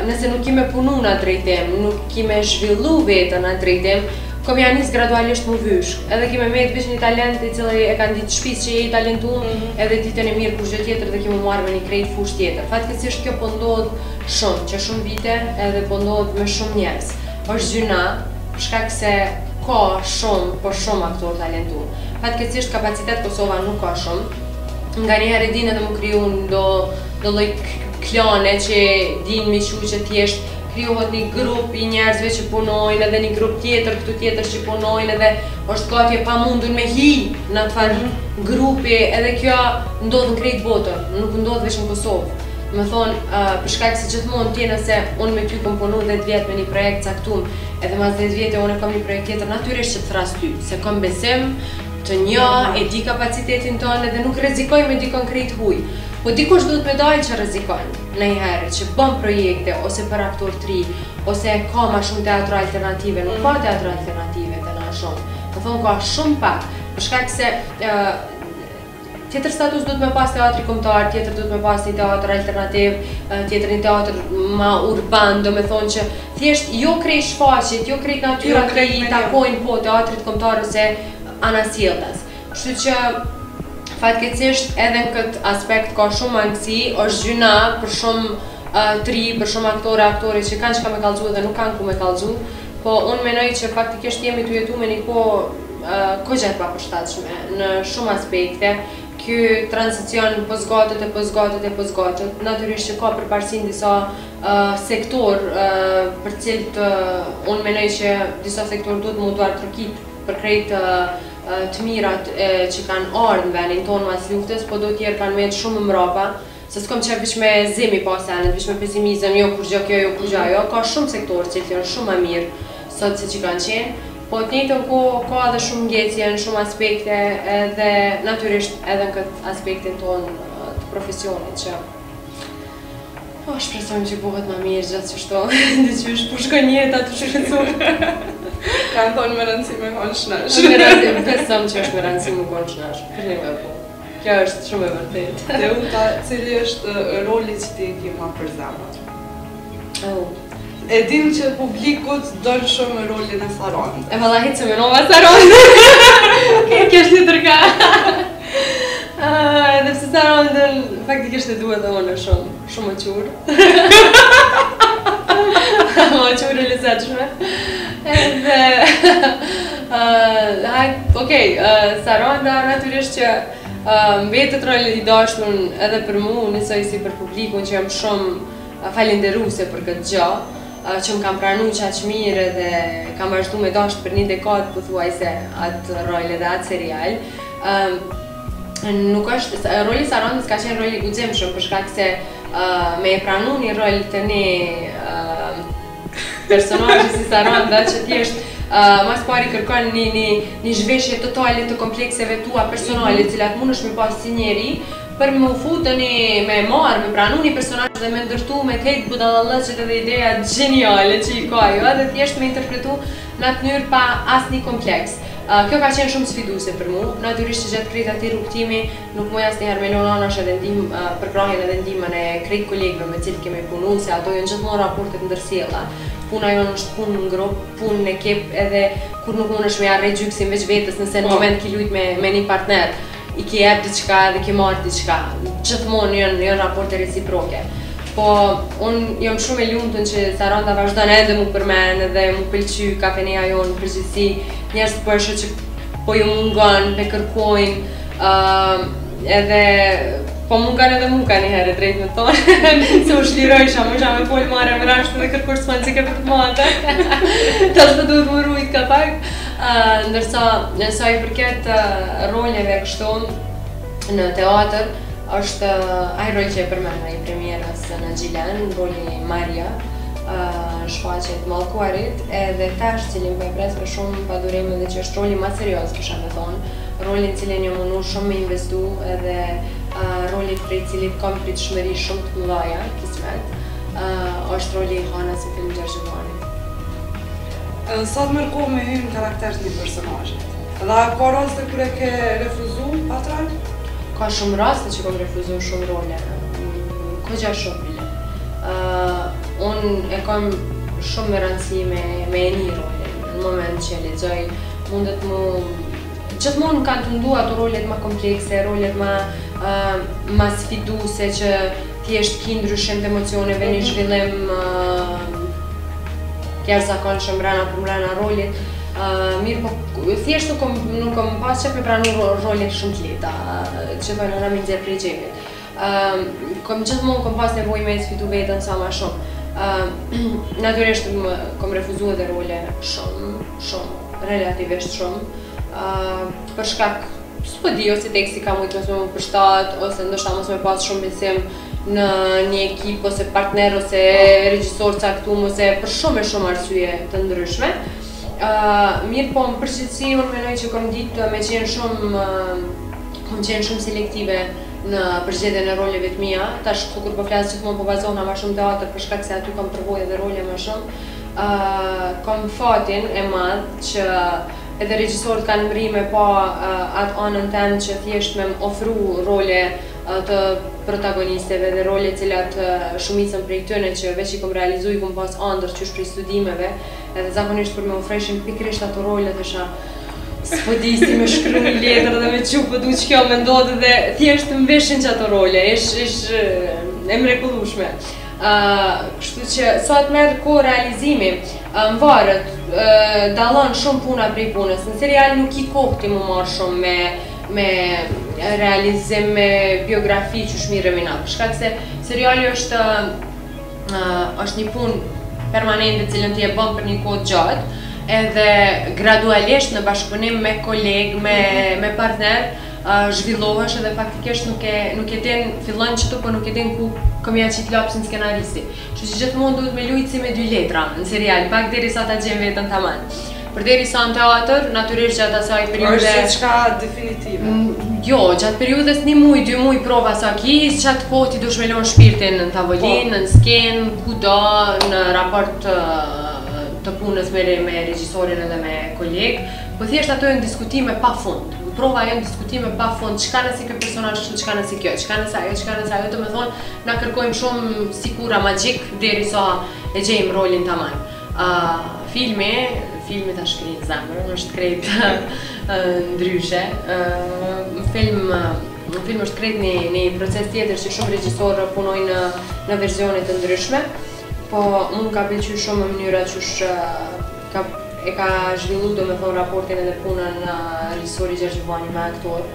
nëse nuk kime punu në atë drejtim, nuk kime zhvillu vetën në atë drejtim, kom janë nis gradualisht më vysh. Edhe kime me të bish një talent i cili e kanë ditë shpis që je i talentuar, edhe ditën e mirë kur gjë tjetër dhe kime marrë me një krejt fush tjetër. Fatkeqësisht kjo po ndodh shumë, që shumë vite edhe po ndodh me shumë njerëz. Është gjyna, për shkak se ka shumë aktor talentuar. Fatkeqësisht kapacitet Kosova nuk ka shumë. Nganjëherë din edhe më kriju do lloj klane që din mi që thjesht krijohet një grup i njerëzve që punojnë edhe një grup tjetër këtu tjetër që punojnë edhe është gati e pamundur me hi në atë grupi edhe kjo ndodh në krejt botën, nuk ndodh vetëm në Kosovë. Më thonë, për shkak se gjithmonë tjene se unë me ty kom punu 10 vjetë me një projekt caktum edhe mas 10 vjetë unë kom një projekt tjetër natyrisht që të thras ty, se kom besim të e di kapacitetin tonë edhe nuk rrezikoj me dikon krejt huj. Po dikush duhet me dalë që rrezikon nëjherë, që bën projekte ose për aktor të ri, ose ka ma shumë teatro alternative, nuk ka teatro alternative të na shumë. Më thonë ka shumë pak, për shkak se tjetër status duhet me pas teatri kombëtar, tjetër duhet me pas një teatr alternativ, tjetër një teatr ma urban, do me thonë që thjesht jo krejt shfaqit, jo krejt natyra të i takojnë po teatrit kombëtar ose anasjelltas. Kështu që fatkeqësisht edhe në këtë aspekt ka shumë mangësi, është gjyna për shumë të ri, për shumë aktori që kanë çka me kallëzu dhe nuk kanë ku me kallëzu, po unë menoj që faktikisht jemi të jetu me një kohë gjatë papërshtatshme në shumë aspekte. Ky transicion pozgatët e pozgatët, natyrisht që ka përparësi në disa sektor për cilët unë menoj që disa sektor duhet mundu artrokit për krejt të mirat që kanë ardhur në vendin tonë mas luftës, po do tjerë kanë metë shumë mrapa, se s'kom qef vish me zemi pas anet, vish me pesimizëm, jo kur gjë kjo, jo kur gjë ajo, ka shumë sektor që janë shumë më mirë sot se që kanë qenë, po të njëjtën kohë ka edhe shumë ngjecje në shumë aspekte edhe natyrisht edhe në këtë aspektin tonë të profesionit që shpresojmë që bëhet më mirë gjatë që shto, dhe që është po shkon jeta të shqetësuar. Kanë thonë me rëndësi me konë shnash. Besëm që është me rëndësi me konë shnash. Kërë po. Kjo është shumë e vërtet. Dhe unë ta, cili është roli që ti ke ma për zemër? E dim që publikut donë shumë rolin e Sarandë. E vallahi që me nova Sarandë. Kjo është një tërka. Edhe pse Sarandën faktikisht e duhet dhe unë shumë më qurë. Më qurë e lezetshme. Edhe Okej, Saranda natyrisht që mbetet rol I dashur edhe për mua, njësoj si për publikun që jam shumë falenderuese për këtë gjë, që më kam pranuar kaq mirë dhe kam vazhduar me dashur për një dekadë pothuajse atë rol edhe atë serial. Nuk është roli I Sarandës ka qenë rol I guximshëm për shkak se me e pranu një rol të një personazhi si Saranda që thjesht mas pari kërkon një zhveshje totale të komplekseve tua personale, cilat mundesh me pas si njeri, për me u futë me marrë, me pranu një personazh dhe me ndërtu me këtë budallallëqet edhe ideja geniale që I ka ajo, dhe thjesht me interpretu në atë mënyrë pa asnjë kompleks. Kjo ka qenë shumë sfiduese për mua, natyrisht që gjatë krejt atij rrugtimi nuk muj asnjëherë me lënë anash edhe ndihmë përkrahjen edhe ndihmën e krejt kolegëve me cilët kemi punu, se ato janë gjithmonë raportet ndërsjella. Puna jonë është punë në grup, punë në ekip, edhe kur nuk mundesh me arrit gjyksin veç vetes nëse në moment ki lut me një partner, I ki jep diçka dhe ki marr diçka. Gjithmonë janë raporte reciproke. Po unë jam shumë e lumtur që Saranda vazhdon edhe mu përmend edhe mu pëlqy kafeneja jonë përgjithësi, njerëz po e shoh që po ju mungon, pe kërkojnë, edhe po mungan edhe muka një herë drejt me tonë, se u shlirojsha, më isha me pol marrë me rashtë dhe kërkur s'manë që ke për të mate, tash të duhet më rujt ka pak, ndërsa I përket roljeve kështu në teatr, është ai rol që e përmenda I premierës në Gjilan, roli Maria, shfaqet Mallkuarit, edhe tash cilin po e pres me shumë padurim edhe që është roli ma serios, kisha me thonë, rolin cilin jo mundu shumë me investu edhe rolit prej cilit kam pritshmëri shumë të mëdhaja, kismet, është roli I Hanës në film Gjergjevani. Sa të mërko me hynë karakter të një personazhit? Dhe ka raste kur e ke refuzu patral? Ka shumë raste që kam refuzu shumë role, kogja shumë bile. Unë e kam shumë me rëndësi me e një role, në moment që lexoj, mundet mu... Gjithmonë kanë të ndu ato rolet ma komplekse, rolet ma sfiduse që thjesht ki ndryshim të emocioneve, një zhvillim jashtëzakonshëm brenda për brenda rolit. Mirë po, thjesht nuk kam pas qef me pranu rolet shumë të lehta, që thojnë në ramin zerë prej gjepit. Gjithmonë kam pas nevojë me sfidu veten sa ma shumë. Natyrisht kam refuzuar edhe role shumë, relativisht shumë. Për shkak, s'po di ose teksti ka mujtë mësë më përshtat, ose ndoshta mos me pas shumë besim në një ekip, ose partner, ose regjisor caktuar, ose për shumë arsye të ndryshme. Mirë po, në përgjithësi, unë menoj që kam ditë me qenë shumë selektive në përgjedhjen e roleve të mia. Tash kur po flas gjithmonë po bazohna më shumë teatr për shkak se aty kam përvojë edhe role më shumë. Kam fatin e madh që edhe regjisorët kanë mri me pa atë anën tem që thjesht me më ofru role të protagonisteve dhe role cilat shumicën prej tyre që veç I kom realizu I kom pas ëndër qysh prej studimeve edhe zakonisht për me ofreshin pikrisht ato role të isha s'po di si me shkru një letër dhe me qupë du që kjo me ndodhe dhe thjesht më veshin që ato role, ish e mrekullueshme. Kështu që sa të merr kohë realizimi, më varet, dallon shumë puna prej punës. Në serial nuk I kohë ti më marr shumë me realizim, me biografi që shmirë mina. Për shkak se seriali është një punë permanente cilën ti e bën për një kohë gjatë, edhe gradualisht në bashkëpunim me kolegë, me partner, zhvillohesh edhe faktikisht nuk e din fillon çto po nuk e din ku komja qit lapsin skenaristi. Kështu që gjithmonë duhet me lujt si me dy letra në serial, pak derisa ta gjem veten tamam. Përderisa në teatr, natyrisht gjatë asaj periudhe është diçka definitive. Jo, gjatë periudhës 1 muj, 2 muj prova sa ki, çat kohë ti dush me lënë shpirtin në tavolinë, në skenë, kudo, në raport të punës me regjisorin edhe me kolegë, po thjesht ato janë diskutime pafund. Prova janë diskutime pafund, çka nëse ky personazh kështu, çka nëse kjo, çka nëse ajo, do të thonë, na kërkojmë shumë sikura magjik derisa e gjejmë rolin tamam. Filmi ta shkrin zemrën, është krejt ndryshe. Film është krejt një proces tjetër që shumë regjisorë punojnë në versione të ndryshme, po mund ka pëlqyer shumë mënyra që ka e ka zhvillu do me thonë raportin edhe punën regjisori Gjergjivani me aktor,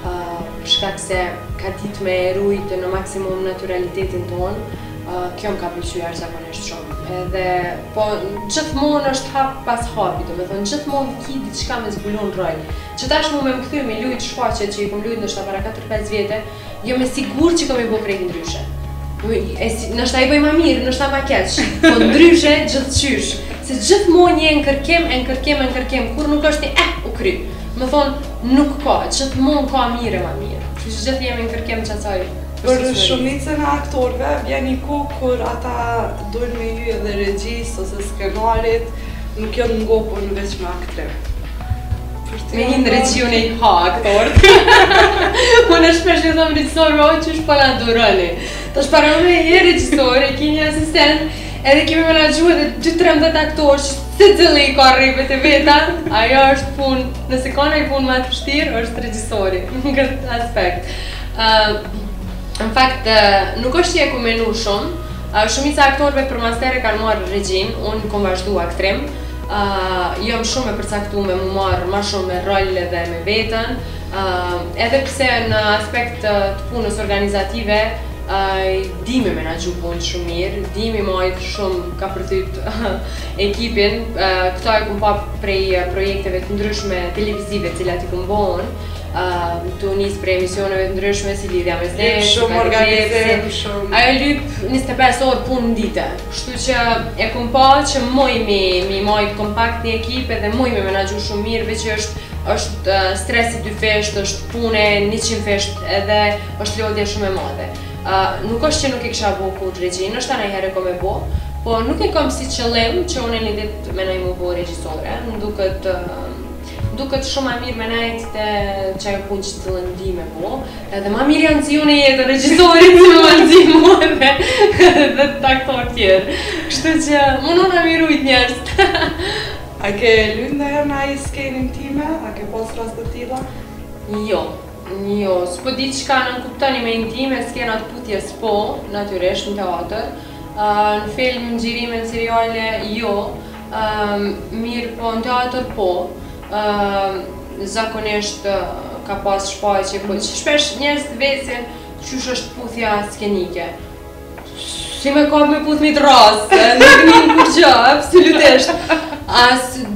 për shkak se ka ditë me rujtë në maksimum naturalitetin tonë, kjo më ka pëlqyer jashtëzakonisht shumë. Edhe po gjithmonë është hap pas hapi, do me thonë gjithmonë ki diçka me zbulon rol. Që tashmë me më kthy me lujt shfaqje që i kom lujt ndoshta para 4-5 vjete, jo me sigurt që kom i bë krejt ndryshe. Nështë i bëj ma mirë, nështë ma keq, po ndryshe gjithçysh. Se gjithmonë je në kërkim, kur nuk është një u kry. Më thonë, nuk ka, gjithmonë ka mirë e ma mirë. Që gjithë jemi në kërkim që asaj. Për shumicën e aktorëve, vjen një kohë kur ata dojnë me hyj edhe regjis ose skenarit, nuk janë ngopur veç me aktrim. Me hinë regjion e i ka aktorët. Unë shpesh e thëmë regjisorë, o që është pala duroni. Tash para me je regjisor, e ki një asistent, edhe kemi menagju edhe 2-13 aktorë që se cili i ka rripet e veta, ajo është punë, nëse ka në i punë ma të vështirë, është regjisori, në këtë aspekt. Në fakt, nuk është që e ku menu shumë, shumica aktorëve për mastere kanë marrë regjin, unë kom vazhdu aktrim, jam shumë e përcaktume mu marrë ma shumë me rol dhe me vetën, edhe pse në aspekt të punës organizative, dimi menagju punë shumë mirë, dimi majtë shumë ka përthyt ekipin, këta e kum pa prej projekteve të ndryshme televizive cilat i kum bohën, tu njës prej emisioneve të ndryshme si lidhja me zdesh, shumë organizim, shumë. Ajo lyp 25 orë punë në dite, kështu që e kum pa që moj mi majtë kompakt një ekip edhe moj me menagju shumë mirë, veç që është stresi 2 fesht, është pune 100 fesht edhe është lodhja shumë e madhe. Nuk është që nuk i kisha bo kur regjin, është ta najherë kom e bo, po nuk e kom si qëllim që unë një dit me nëj mu bo regjisore, duket shumë ma mirë me najt të qaj punë që të lëndi me bo, edhe ma mirë janë si unë jetë regjisorit që më lëndi mu dhe të aktor tjerë, kështu që më nuk në mirujt njerës. A ke lujt në herë në aji skenin time? A ke pos rast të tila? Jo, s'po di qka në kuptoni me intime, skenat putje s'po, natyresht në teatr. Në film, në gjirime, në seriale, jo. Mirë po, në teatr po. Zakonisht ka pas shpaqe, po që shpesh njerëz të vesin qysh është putja skenike. Si me ka me puth mi të rasë, nuk një kur gjë, absolutisht.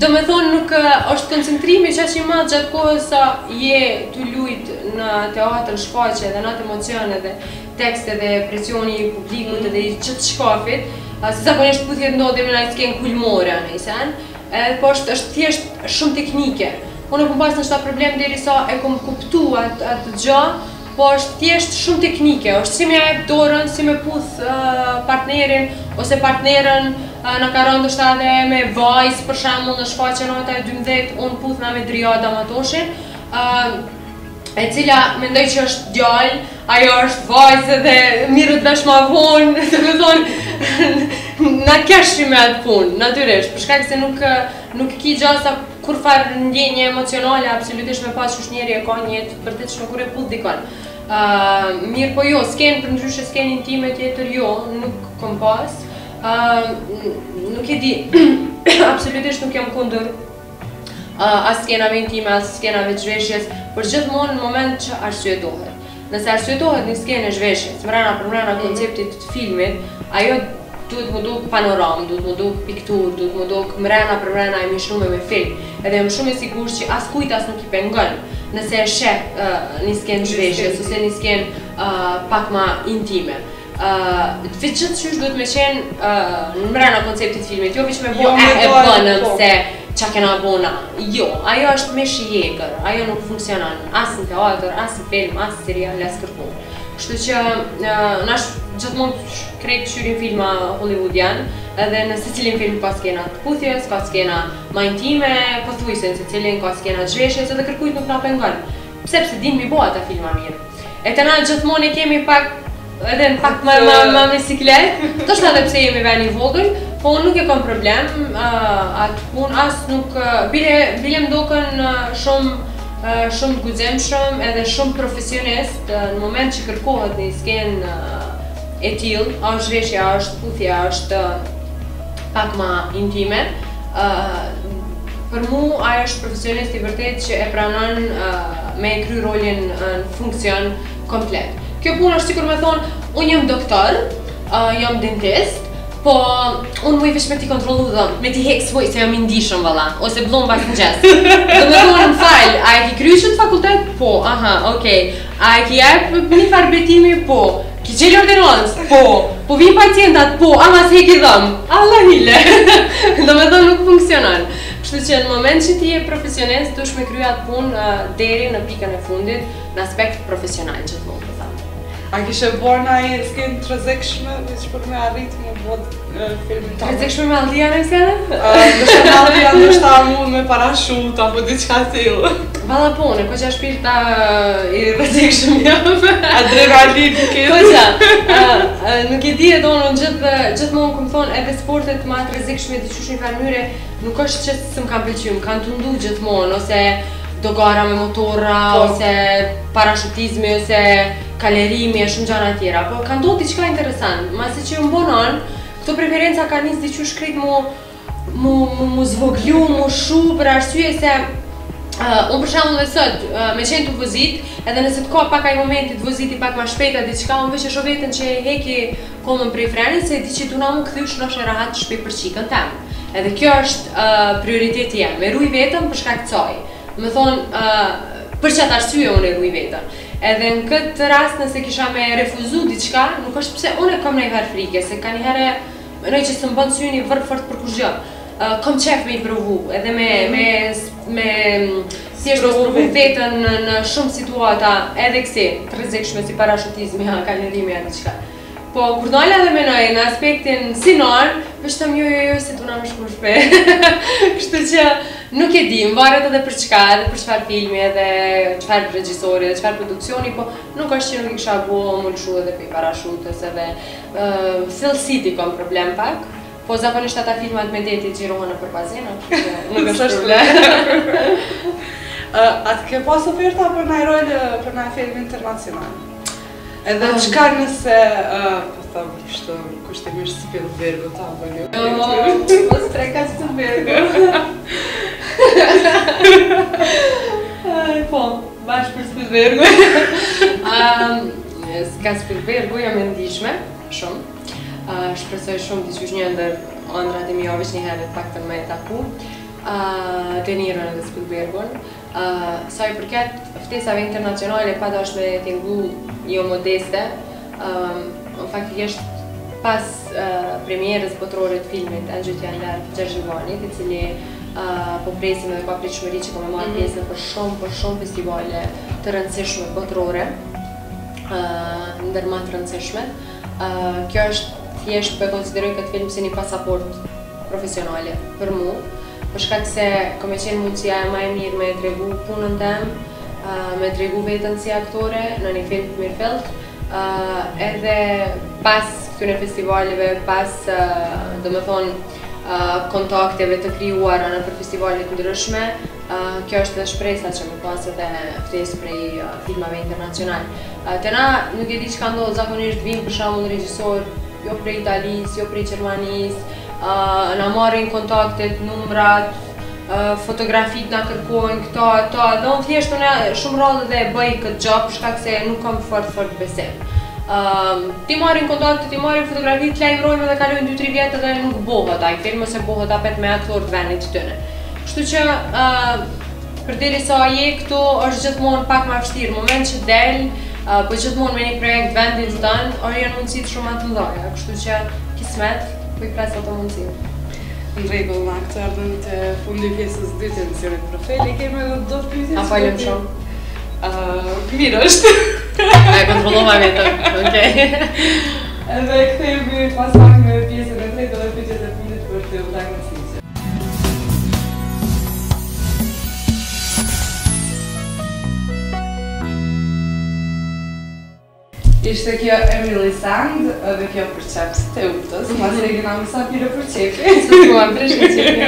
Do me thonë nuk është koncentrimi që i madhë gjatë kohës sa je të lujt në teatr shfaqe dhe në atë emocione dhe tekste dhe presioni i publikut dhe i qëtë shkafit, se zakonisht puthjet ndodhim në ajtë skenë kulmore, nëjsen, po është thjesht shumë teknike. Unë e kom pas në shta problem deri sa e kom kuptu atë gjë, po është thjesht shumë teknike, është si me jep dorën, si me puth partnerin, ose partnerën në ka rëndë është edhe me vajzë, për shembull në shfaqje nota e 12, unë puthna me Driada Matoshin, e cila mendoj që është djallë, ajo është vajzë dhe mirët vesh ma vonë, se me thonë, na keshri me atë punë, natyresht, për shkak se nuk ki gjasa kur farë ndjenje emocionale, absolutisht me pas që njeri e ka njëtë, vërtet që me kur e puth dikon. Mirë po jo, skenë për ndryshe skenë intime tjetër jo, nuk kom pas. Nuk e di, absolutisht nuk jam kundër as skenave intime, as skenave të zhveshjes, për gjithmonë në moment që arsyedohet. Nëse arsyedohet një skenë e zhveshjes, mrena për mrena konceptit të filmit, ajo duhet më duk panoram, duhet më duk piktur, duhet më duk mrena për mrena e mishnume me film. Edhe jam shumë e sigur që as kujt as nuk i pengon nëse e shep një skenë zhveshjes ose një skenë pak ma intime. Veç qëtë qysh duhet me qenë në mrena konceptit filmit, jo veç me bo e bënëm se qa kena bona. Jo, ajo është me shijekër, ajo nuk funksionan as në teatr, as në film, as në serial, as kërpun. Kështu që nash gjithmonë krejt qyrin filma hollywoodian, edhe në se cilin film ka skena të puthjes, ka skena ma intime, po thujse në se cilin ka skena të zhveshjes, edhe kërkujt nuk na pengon. Pse din mi bo ata filma mirë. E të na gjithmonë e kemi pak, edhe në pak ma me siklet, të është edhe pse jemi veni vogël, po nuk e kam problem, atë pun as nuk, bile mdokën shumë të guximshëm edhe shumë profesionist në moment që kërkohet një skenë e tillë, është zhveshja, është puthja, është pak ma intime, për mu, ajo është profesionist i vërtet që e pranon me e kry rolin në funksion komplet. Kjo punë është sikur me thonë, unë jam doktor, jam dentist, po unë mu i vesh me ti kontrolu dhe me ti hek svoj se jam i ndishëm valla, ose blom bas në gjes. Dhe me thonë në falj, a e ki kryshë të fakultet? Po, aha, okej. A e ki jep një farë betimi? Po. Ki qeli ordinons? Po vi pacientat? Po, ama se hek i dhëm. Allah hile. Dhe me thonë nuk funksionon. Kështu që në moment që ti je profesionist, dush me kryu atë punë deri në pikën e fundit, në aspekt profesional që të mund të thamë. A kishe bërë na e skenë të rëzekshme, që për me arrit me bëtë filmin të rëzekshme me aldija në skenë? Nështë me aldija nështë mund me parashut, apo diçka t'ilë. Valla po, në koqa shpirta i rëzekshme jam. Adrenalin këtë. Koqa, nuk e di e donë, gjithmonë këmë thonë edhe sportet ma të rëzekshme të qysh një farmyre, nuk është që së më kam pëlqy, më kanë të ndu gjithmonë, ose dogara me motora, ose parashutizmi, ose kalerimi e shumë gjana tjera, po kanë do t'i qka interesant, masi që më bonon, këto preferenca ka njës diqy shkrit mu zvoglu, mu shu, për arsye se unë për shemull dhe sët, me qenë të vozit, edhe nëse t'ka pak aj momentit voziti pak ma shpejta diqka, unë veç e shovetën që e heki komën prej frenin, se di që duna mu këthysh në shë rahat të shpej për qikën tem. Edhe kjo është prioriteti jem, me ruj vetëm për shka këcaj. Me thonë, për që atë arsye unë e ruj vetëm. Edhe në këtë rast nëse kisha me refuzu diqka, nuk është pse unë e kom nejherë frike, se ka njëherë, nëj që së më bëndë syni vërë fort për kush gjë. Kom qef me i provu, edhe me si është provu vetën në shumë situata, edhe kësi, të rëzikshme si parashutizmi, kalerimi, a diqka. Po, kur nalla dhe menoj në aspektin sinar, vështëm jo, se tu na më shkur shpe. Kështu që nuk e di, më varet edhe për çka, edhe për çfarë filmi, edhe çfarë regjisori, edhe çfarë produksioni, po nuk është që nuk i kisha bo më lëshu edhe për i parashutës, edhe thellësiti kom problem pak, po zakonisht ata filmat me deti gjirohen në për bazina, nuk është problem. Atë ke pas oferta për në rol për në film internacional? Edhe qka nëse, po thamë, kështë kushtimisht Spielbergu ta bëllë. Po streka Spielbergu. Po, bashkë për Spielbergu. Ka Spielbergu jam e ndishme, shumë. Shpresoj shumë t'i qysh një ndër ëndrat e mjovish një herët pak të me e taku. De Niro edhe Spielbergun. Sa i përket ftesave internacionale, pa da është me t'ingu jo modeste, në faktikisht pas premierës botërore të filmit Angjëtja Lar Gjergjivanit, i cili po presim edhe ka pritshmëri që ka me marrë pjesë për shumë festivale të rëndësishme botërore, ndër ma të rëndësishme. Kjo është thjesht po e konsideroj këtë film si një pasaport profesionale për mu, për shkak se kom e qenë mundësia e ma e mirë me tregu punën tem, me tregu vetën si aktore në një film të mirëfillt, edhe pas këtyre festivaleve, pas do me thonë kontakteve të krijuara në për festivalet ndryshme, kjo është edhe shpresa që më pas edhe ftesë prej filmave internacional. Të na nuk e di që ka ndodhë, zakonisht vinë për shembull regjisor jo prej Italis, jo prej Gjermanis, na marrin kontaktet, numrat, fotografit na kërkojnë, këto, dhe unë thjesht unë shumë rrallë dhe bëj këtë gjë për shkak se nuk kam fort besim. Ti marrin kontakte, ti marrin fotografit, të lajmërojmë dhe kalojnë 2-3 vjetë dhe nuk bohët ai film, ose bohët apet me aktor të vendit të tëne. Kështu që, përderi sa je këtu, është gjithmonë pak ma vështirë, moment që del, po gjithmonë me një projekt vendit të tënë, orë janë mundësit shumë atë mëdhaja, kështu që kismet, po i presë ato mundësit. Në regull, në këtë ardhën të fundi pjesës 2 të emisionit Profili, kemi edhe do të pyetje. A falem shumë? Mirë është. E kontrollova vetëm, okej. Edhe kthehemi pas pak me pjesën e tretë dhe pyetjet e fundit për të diagnostizuar. Ishte kjo Emily Sand dhe kjo për qepës të utës, ma se gjena mësa pire për qepi. Se të kuam preshë qepi.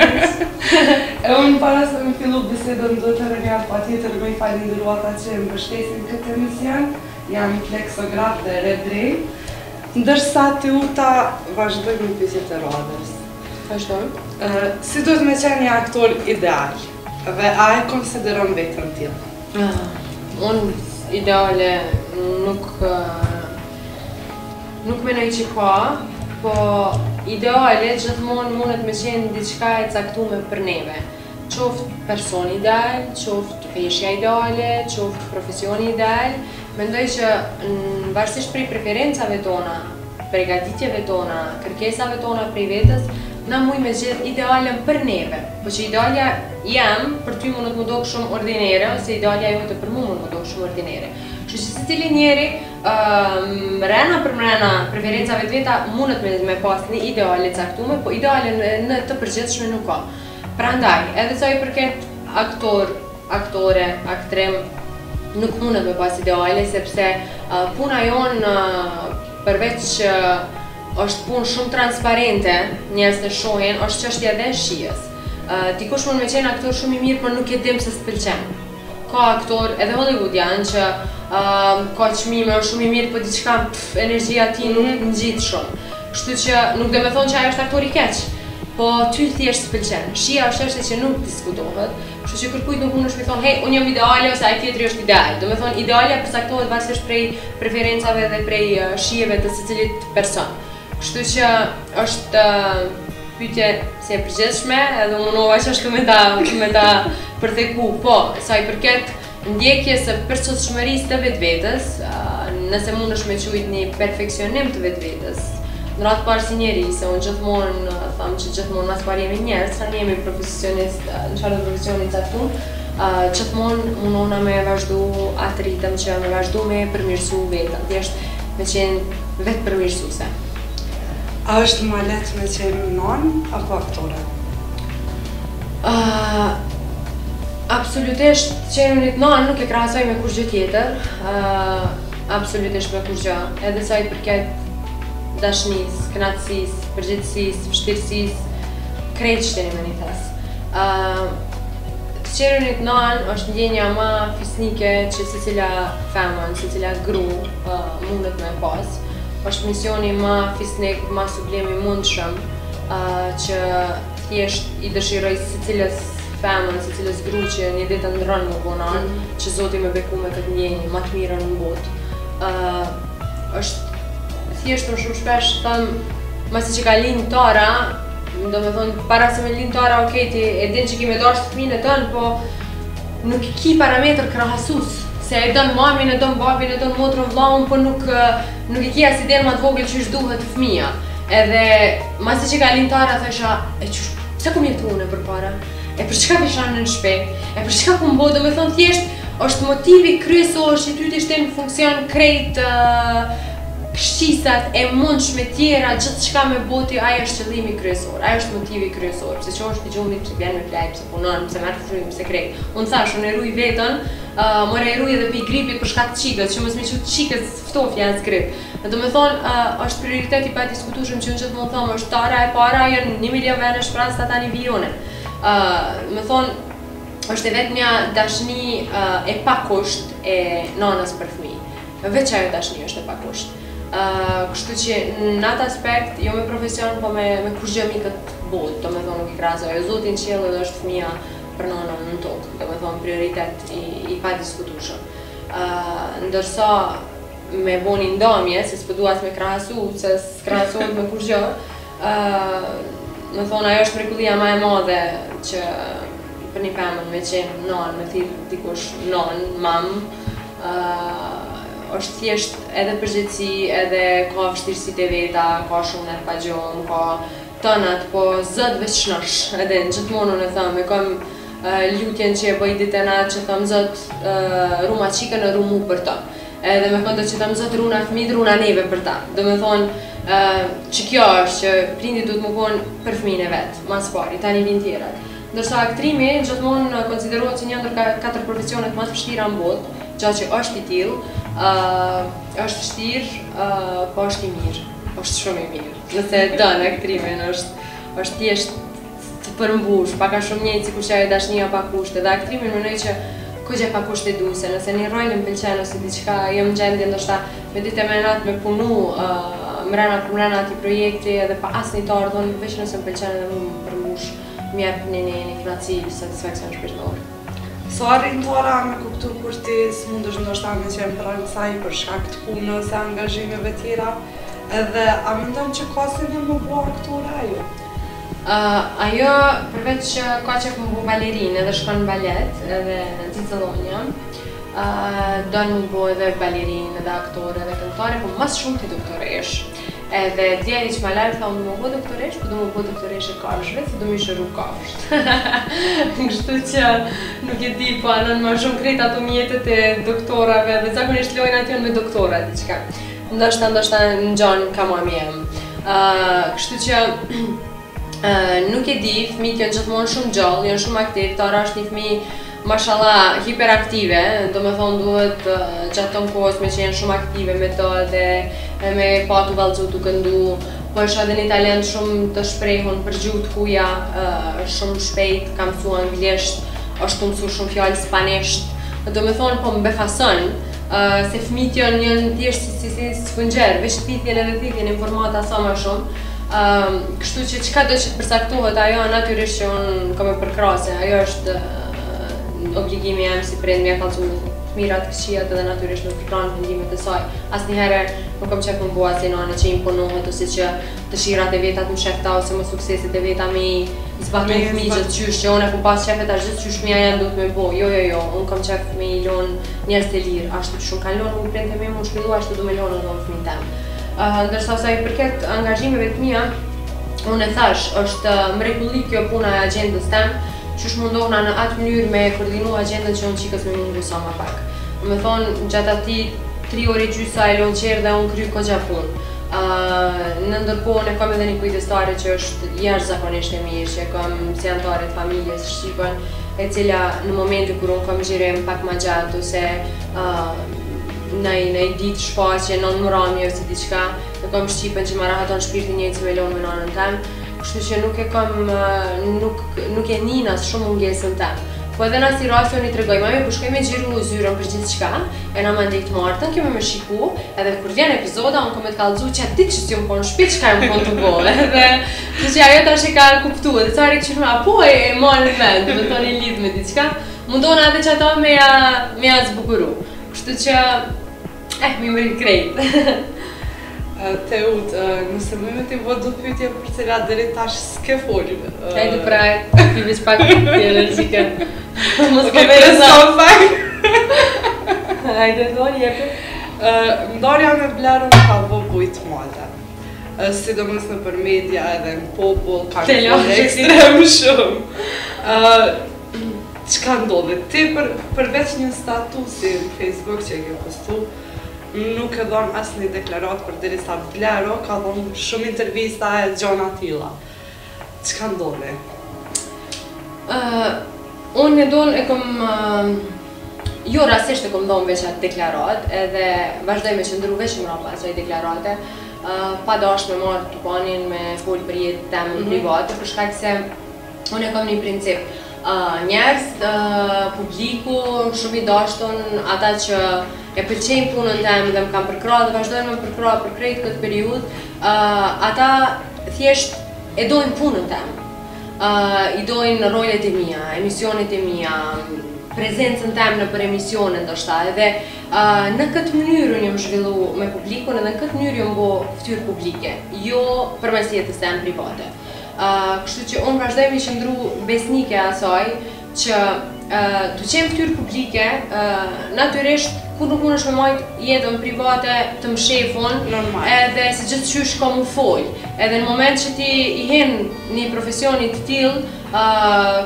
E unë para se me fillu bisedën do të rënjat pa tjetër me i falenderua ata që më bështesin këtë emision, jam Flexograf dhe Red Ray, ndërsa të uta vazhdojmë në pyetjet e radhës. Vazhdojmë. Si duhet me qenë një aktor ideal? Dhe a e konsideron vetën tillë? Unë ideale nuk menoj që ka, po ideale gjithmonë mundet me qenë diçka e caktuar për neve. Qoftë person ideal, qoftë peshja ideale, qoftë profesioni ideal. Mendoj që varësisht prej preferencave tona, përgatitjeve tona, kërkesave tona prej vetës, na muj me gjithë idealen për neve. Po që idealja jam, për ty mundet më dok shumë ordinere, ose idealja jote për mu mundet më dok shumë ordinere. Që si cili njeri, mrena për mrena preferencave të veta, mundet me pas një ideale caktume, po ideale në të përgjithshme nuk ka. Prandaj, edhe sa i përket aktore, aktrim, nuk mundet me pas ideale, sepse puna jonë përveç që është punë shumë transparente, njerëz të shohin, është çështja edhe e shijes. Dikush mund me qenë aktor shumë i mirë, por nuk e dim se s'pëlqen. Ka aktor edhe hollywoodian që ka çmime, është shumë i mirë, po diçka energjia e tij nuk ngjit shumë. Kështu që nuk do të thonë që ai është aktor i keq, po ty thjesht s'pëlqen. Shija është çështje që nuk diskutohet. Kështu që kërkujt nuk mundesh me thonë, "Hey, unë jam ideale" ose "Ai tjetri është ideal". Do të thonë idealja përcaktohet varësisht prej preferencave dhe prej shijeve të secilit person. Kështu që është pyetje si e përgjithshme, edhe unë munova që ashtu me ta përtheku. Po, sa i përket ndjekjes së përsosshmërisë të vetvetes, nëse mundesh me quajt një perfeksionim të vetvetes, në radhë parë si njeri, se unë gjithmonë tham që gjithmonë mas parë jemi njerëz, sa jemi profesionist, në çfarë profesioni caktuar, gjithmonë mundona me vazhdu atë ritëm që me vazhdu me përmirësu vetën, thjesht me qenë vetë përmirësuese. A është më lehtë me qenë non apo aktore? Absolutisht, qenunit non nuk e krahasoj me kurrë gjë tjetër, absolutisht me kurrë gjë, edhe sa i përket dashnisë, kënaqësisë, përgjegjësisë, vështirësisë, krejt shteni me një thes. Qenunit non është ndjenja ma fisnike që secila femën, secila gru mundet me pas. Është misioni ma fisnik, ma sublimi mundshëm, që thjesht i dëshiroj secilës femën, secilës gru që një ditë ndron më bonon, që Zoti më beku me këtë ndjenjë, ma të mirën në botë. Është thjesht shumë shpesh thëmë, masi që ka linë tara, do me thonë, para se me linë tara, okej, ti e din që ki me dashtë fëmijën e tënë, po nuk ki parametër krahasus. Se e don mamin, e don babin, e don motrën, vllahun, po nuk i ki as iden ma të vogël që është duhet fëmija. Edhe masi që ka linë tara, thësha, pse kom jetu unë përpara? E për çka pishan në shtëpi? E për çka po m'bo? Do me thonë thjesht, është motivi kryesor që ty të shten në funksion krejt këshqisat e mundshme tjera, gjithë qka me boti, aja është qëllimi kryesor, aja është motivi kryesor, pëse që është pigjumit, pëse vjen me plaj, pëse punon, pëse merë frymë, pëse krejt. Unë thash, unë e ruj vetën, mora e ruj edhe pi gripit për shkat qikët, që mos me qut qikët ftofja në grip. Do me thonë, është prioriteti pa diskutushëm që unë gjithë mund thomë, është tara e para, janë 1 milion vene shpras të ata një vijone. Me thonë, është e vetë një dashni e pakusht e nanës për fëmijë. Veç ajo dashni është e pakusht. Kështu që në atë aspekt, jo me profesion, po me kurgjë mikët botë, do me thonë nuk i krasoj. Zotin qiell edhe është fëmija për nanën në tokë, do me thonë prioritet i pa diskutushëm. Ndërsa me boni ndamje, se s'pëdu as me krahasu, se s'krahasohet me kurgjë, me thonë ajo është mrekullia ma e madhe që për një femën me qenë nanë, me thirë dikush nanë, mamë, është thjesht edhe përgjithësi, edhe ka vështirësit e veta, ka shumë e pagjohëm, ka tënat, po zët veç shnosh, edhe në gjithmonë unë e thëmë, e kam lutjen që e bëj ditena që thëmë zët ruma qikën e rumu për ta. Edhe me këndë që thëmë zët runa fëmijët, runa neve për ta. Do me thonë që kjo është që prindi duhet më konë për fëmijën e vetë, mas pari, tani vinë tjerat. Ndërsa aktrimi gjithmonë konsiderohet që një ndër 4 profesionet më të vështira në botë, gjatë që është i tillë, është vështirë, po është i mirë, është shumë i mirë. Nëse e dënë aktrimin, është thjesht të përmbush, paka shumë njëjtë sikur që ajo dashnia pa kushte, dhe aktrimin mendoj që kogja pa kushte duese, nëse një rol më pëlqen ose diçka, jam në gjendje ndoshta me ditë me natë me punu, mrena ati projekti edhe pa asnjë të ardhën, veç nëse më pëlqen edhe më përmush m'jep një kënaqësi, satisfaksion shpirtëror. So arrin tora me kuptu kur ti s'mundesh ndoshta me qenë pranë saj për shkak të punës e angazhimeve tjera, edhe a mendon që ka si më bua aktore ajo? Ajo, përveç që ka që më bu balerinë edhe shkon në balet edhe në Cicëllonja, do në më bu edhe balerinë edhe aktore edhe këngëtare, po mas shumë të doktoresh. Edhe djeri që ma lartë tha, unë më bu doktoresh, po du më bu doktoresh e kafshve, se du më shëru kafsht. Kështu që nuk e di, po anon ma shumë krejt ato mjetet e doktorave dhe zakonisht lojnë atjon me doktora, diqka. Ndoshta në gjonë ka ma mjem. Kështu që nuk e di, fëmijët janë gjithmonë shumë gjallë, janë shumë aktiv, Tara është një fëmijë mashallah hiperaktive, do me thonë duhet gjatë ton kohës me që janë shumë aktive me to dhe me patu vallëzu të këndu, po është edhe një talent shumë të shprehun për gjuhë të huaja, shumë shpejt, ka mësu anglisht, është të mësu shumë fjalë spanisht, do me thonë po më befason, se fëmijët janë thjesht si sfungjer, veç thithjen edhe thithjen informata sa më shumë. Kështu që qka do që të përsaktohet, ajo natyrisht që unë kam e përkrase, ajo është obligimi jem si prind mja kalcu fëmirat këqijat edhe natyrisht nuk pranë vendimet e saj. Asnjëherë nuk kam qef më bua si nane që imponohet ose që dëshirat e vetat më shefta ose më sukseset e veta me zbatu fëmijët qysh që unë e ku pas qefet ashtë gjithë qysh mja janë duhet me bo. Jo, unë kam qef me i lonë njerës të lirë, ashtu shumë kanë lonë më prind të me më shpilu ashtu du me lonë edhe në fëmin tem. Ndërsa sa i përket angazhimeve të mia, unë e thash, është mrekulli kjo puna e agjendës tem, qysh mundohna në atë mënyrë me koordinu agjendën që unë qikës me mundu sa më pak. Me thonë, gjatë ati 3 orë gjysa e lonë qerë dhe unë kry kogja punë. Në ndërkohën e kam edhe një kujdestare që është jashtëzakonisht e mirë, që kam si antare të familjes shqipën, e cila në momenti kur unë kam gjirem pak ma gjatë ose në i ditë shfaqje, në mramje ose diqka, në kam shqipen që ma rahaton shpirtin njëjtë si me lonë me nanën tem, kështu që nuk e ninas shumë mungesën tem. Po edhe na si rasti unë i tregoj, mami, po shkoj me gjiru zyrën për gjithë qka, e na ma ndejtë martën, keme me shiku, edhe kur vjen epizoda, unë kom e t'kallëzu që atit që si unë po në shpi, qka e më po të bole, edhe që ajo tash e ka kuptu, edhe cari që shumë, apo e marrë në vend, me thonë i lidh me diqka, mundon atë që ato me ja zbukuru. Kështu që mi më rinë krejt. Teut, nëse më me t'i vo do pyetje për cilat deri tash s'ke folur. Hajde praj, ti veç pak tjere qike. Mos po vete sa pak. Hajde thonë, jepe. Ndarja me Blerën ka vo bujt madhe. Sidomos në për media edhe në popull, ka në ekstrem shumë. Qka ndodhe? Ti përveç një statusi në Facebook që e ke postu, nuk e dhonë asë një deklarat për derisa Blero ka dhonë shumë intervista e gjona tilla. Qka ndodhe? Unë e donë e kom... Jo rasisht e kom dhonë veç atë deklarat, edhe vazhdoj me qëndru veç më rapa asoj deklarate, pa dash me marrë të panin me folë për jetë temën private, për shkak se unë e kom një princip. Njerës, publiku, shumë i dashtun, ata që e pëlqejnë punën temë dhe më kam përkra dhe vazhdojnë me përkra për krejt këtë periud, ata thjesht e dojnë punën temë. I dojnë rolet e mia, emisionet e mia, prezencën temë në për emisionet ndoshta, edhe në këtë mënyrë unë jam zhvillu me publikun edhe në këtë mënyrë jam bo ftyrë publike, jo përmes jetës temë private. Kështu që unë vazhdoj me qëndru besnike asaj që të qenë ftyrë publike, natyrisht kur nuk mund është me majtë jetën private të më shefon edhe se gjithë qysh ka mu folj. Edhe në moment që ti i hen një profesionit të tillë,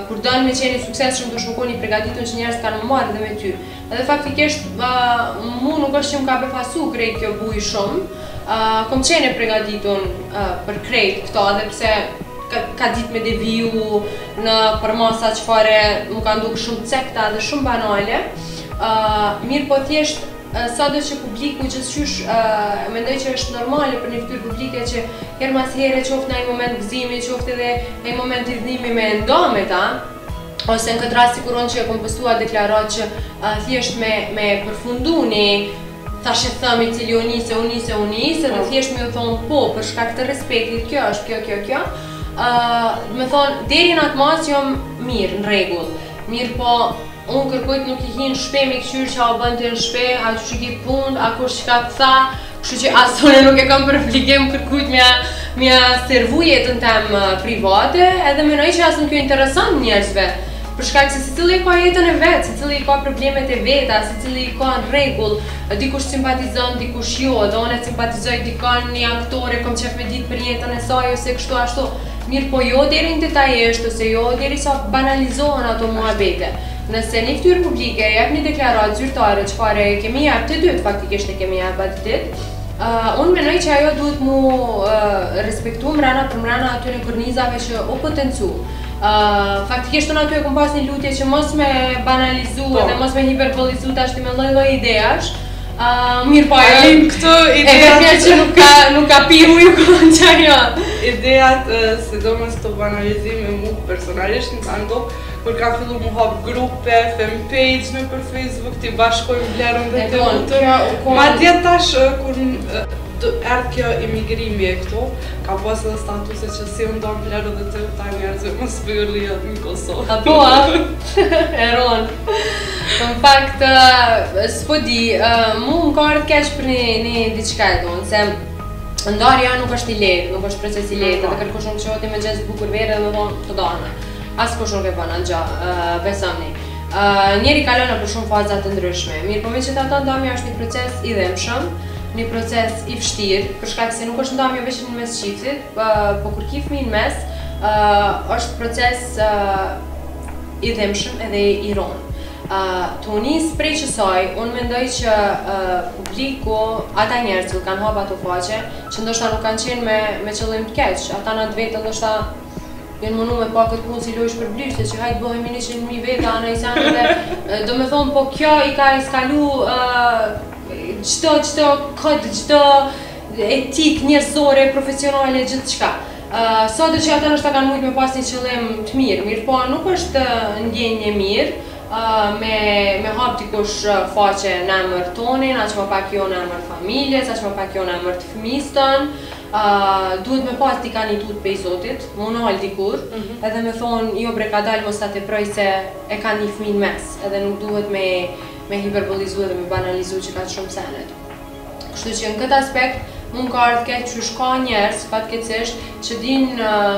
kur dënë me qeni sukses shumë të shmukon një pregatitun që njerës kanë më marrë dhe me ty. Edhe faktikisht mu nuk është që më ka befasu krejt kjo buj shumë, kom qeni pregatitun për krejt këto edhe pse ka dit me deviju në përmasa që fare më ka ndukë shumë cekta dhe shumë banale. Mirë po thjesht, sado që publiku gjithçysh mendoj që është normale për një ftyrë publike që her mas here qoftë në një moment gëzimi, qoftë edhe në një moment i dhënimi me ndameta, ose në këtë rast siguron që e kom postua deklarat që thjesht me përfundu një tash e thëmi cili unise, dhe thjesht me u thonë po, për shkak të respektit, kjo është, kjo. Me thonë, deri në atë mas jom mirë, në rregull. Mirë po, unë kërkojt nuk i hinë shpe me këqyrë që a o bënd të në shpe, a që që ki punë, a kush që ka të tha, kështu që asone nuk e kam për obligim kërkujt mja servu jetën tem private, edhe menoj që asë në kjo interesant njerëzve. Për shkak se secili ka jetën e vetë, secili ka problemet e veta, secili ka në rregull, dikush simpatizon, dikush jo, dhe unë e simpatizoj dikon një aktore, kom qef me ditë për jetën e saj, ose kështu ashtu. Mirë po jo deri në detajisht, ose jo deri sa banalizohen ato muhabete. Nëse një këtyrë publike jep një deklaratë zyrtare çfarë kemi jep të dytë, faktikisht e kemi jep atë ditë, unë menoj që ajo duhet mu respektu mrena për mrena atyre kornizave që o potencu. Faktikisht unë aty e kom pas një lutje që mos me banalizu dhe mos me hiperbolizu tash me lloj ideash. Mirë po ajo këtë e vetëmja që nuk ka pi uju kënë që ajo. Idejat, sidomos të banalizime mu personalisht në kanë do, kur ka fillu mu hap grupe, fanpage në për Facebook, ti bashkojmë vlerën dhe të mutër. Ma djetë tash, kur erdhë kjo imigrimi e këto, ka pas edhe statuse që si ndonë vlerën dhe të ta njerëzve më spëgërlijat në Kosovë. Apo, eronë. Në fakt, s'po di, mu më ka ardhë keq për një diçka e tonë, se ndarja nuk është i lehtë, nuk është proces i lehtë, dhe kërkush nuk qoti me gjesë bukur vere dhe thonë të dana. As kush nuk e bëna gja, besoni. Njeri kalon për shumë fazat të ndryshme. Mirë, po me që ta ndamja është një proces i dhemshëm, një proces i vështirë, për shkak se nuk është ndamja veç në mes qiftit, po kur ki fëmijë në mes, është proces i dhemshëm edhe i ronë. Të unis prej qësaj, unë mendoj që publiku, ata njerëz që kanë hapa ato faqe, që ndoshta nuk kanë qenë me qëllim të keq, ata në të vetë ndoshta jenë mënu me pa këtë punë si lojsh për blyshte, që hajtë bëhemi 100.000 veta, në isanë dhe do me thonë, po kjo i ka iskalu qëto kod, qëto etik njerëzore, profesionale, gjithë qka. Sot që ata nështë kanë mujtë me pas një qëllim të mirë po nuk është ndjenje mirë, me hap dikush faqe në emër tonin, aq më pak jo në emër familjes, aq më pak jo në emër të fëmistën, duhet me pas dika një tut pej Zotit, më nalë dikur, edhe me thonë, jo bre ka dalë mos ta teproj se e ka një fëmin mes, edhe nuk duhet me hiperbolizu dhe me banalizu që ka të shumë senet. Kështu që në këtë aspekt, mund ka ardhë keq që shka njerës, fatkeqësisht, që din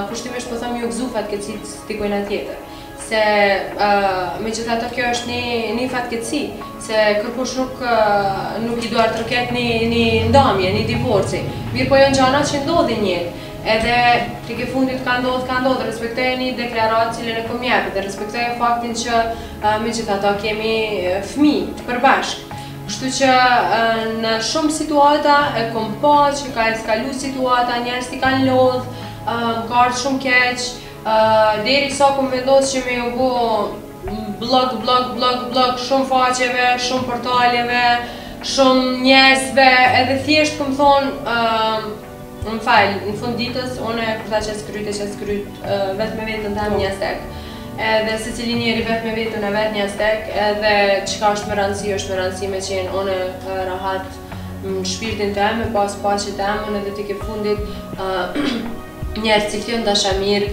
kushtimisht po thëmë ju gëzu fatkeqësit dikojna tjetër. Se me gjitha të kjo është një fatkeqësi, se kërkush nuk i duar të rëket një ndamje, një divorci. Mirë po jo në gjana që ndodhi njët, edhe të ke fundit ka ndodhë, respektoj një deklaratë cilën e kom jepë, dhe respektoj faktin që me gjitha të kemi fëmi të përbashkë. Kështu që në shumë situata e kom pa që ka eskalu situata, njerës t'i kanë lodhë, ka ardhë shumë keq, deri sa kom vendos që me ju bo blog shumë faqeve, shumë portaleve, shumë njerëzve, edhe thjesht kom thonë, më falë, në fund ditës, une kur ta që skryt vetë me vetën të amë një stek. Edhe se cili njeri vetë me vetën e vetë një stek, edhe qka është me rëndësi me qenë une rahat në shpirtin të emë, pas paqet të emën, edhe t'i ke fundit njerës cilë tjo ndasha mirë,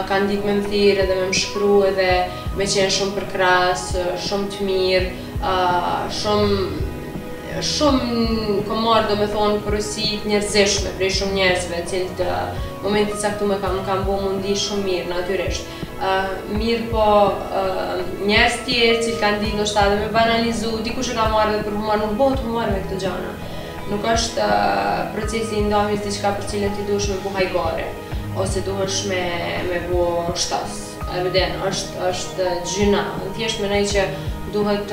kanë ditë me më thirë edhe me më shkru edhe me qenë shumë përkras, shumë të mirë, shumë kom marrë do me thonë përësit njerëzishme prej shumë njerëzve cilët momentit saktume kam bo mundi shumë mirë, natyrisht. Mirë po njerëz tjerë cilë kanë ditë nështë edhe me banalizu, dikush e ka marrë dhe për humor, nuk bëhet humor me këtë gjana. Nuk është procesi i ndamjes diçka për cilën ti duhesh me bu hajgare, ose duhesh me bu shtas. Eviden, është gjyna. Thjesht menoj që duhet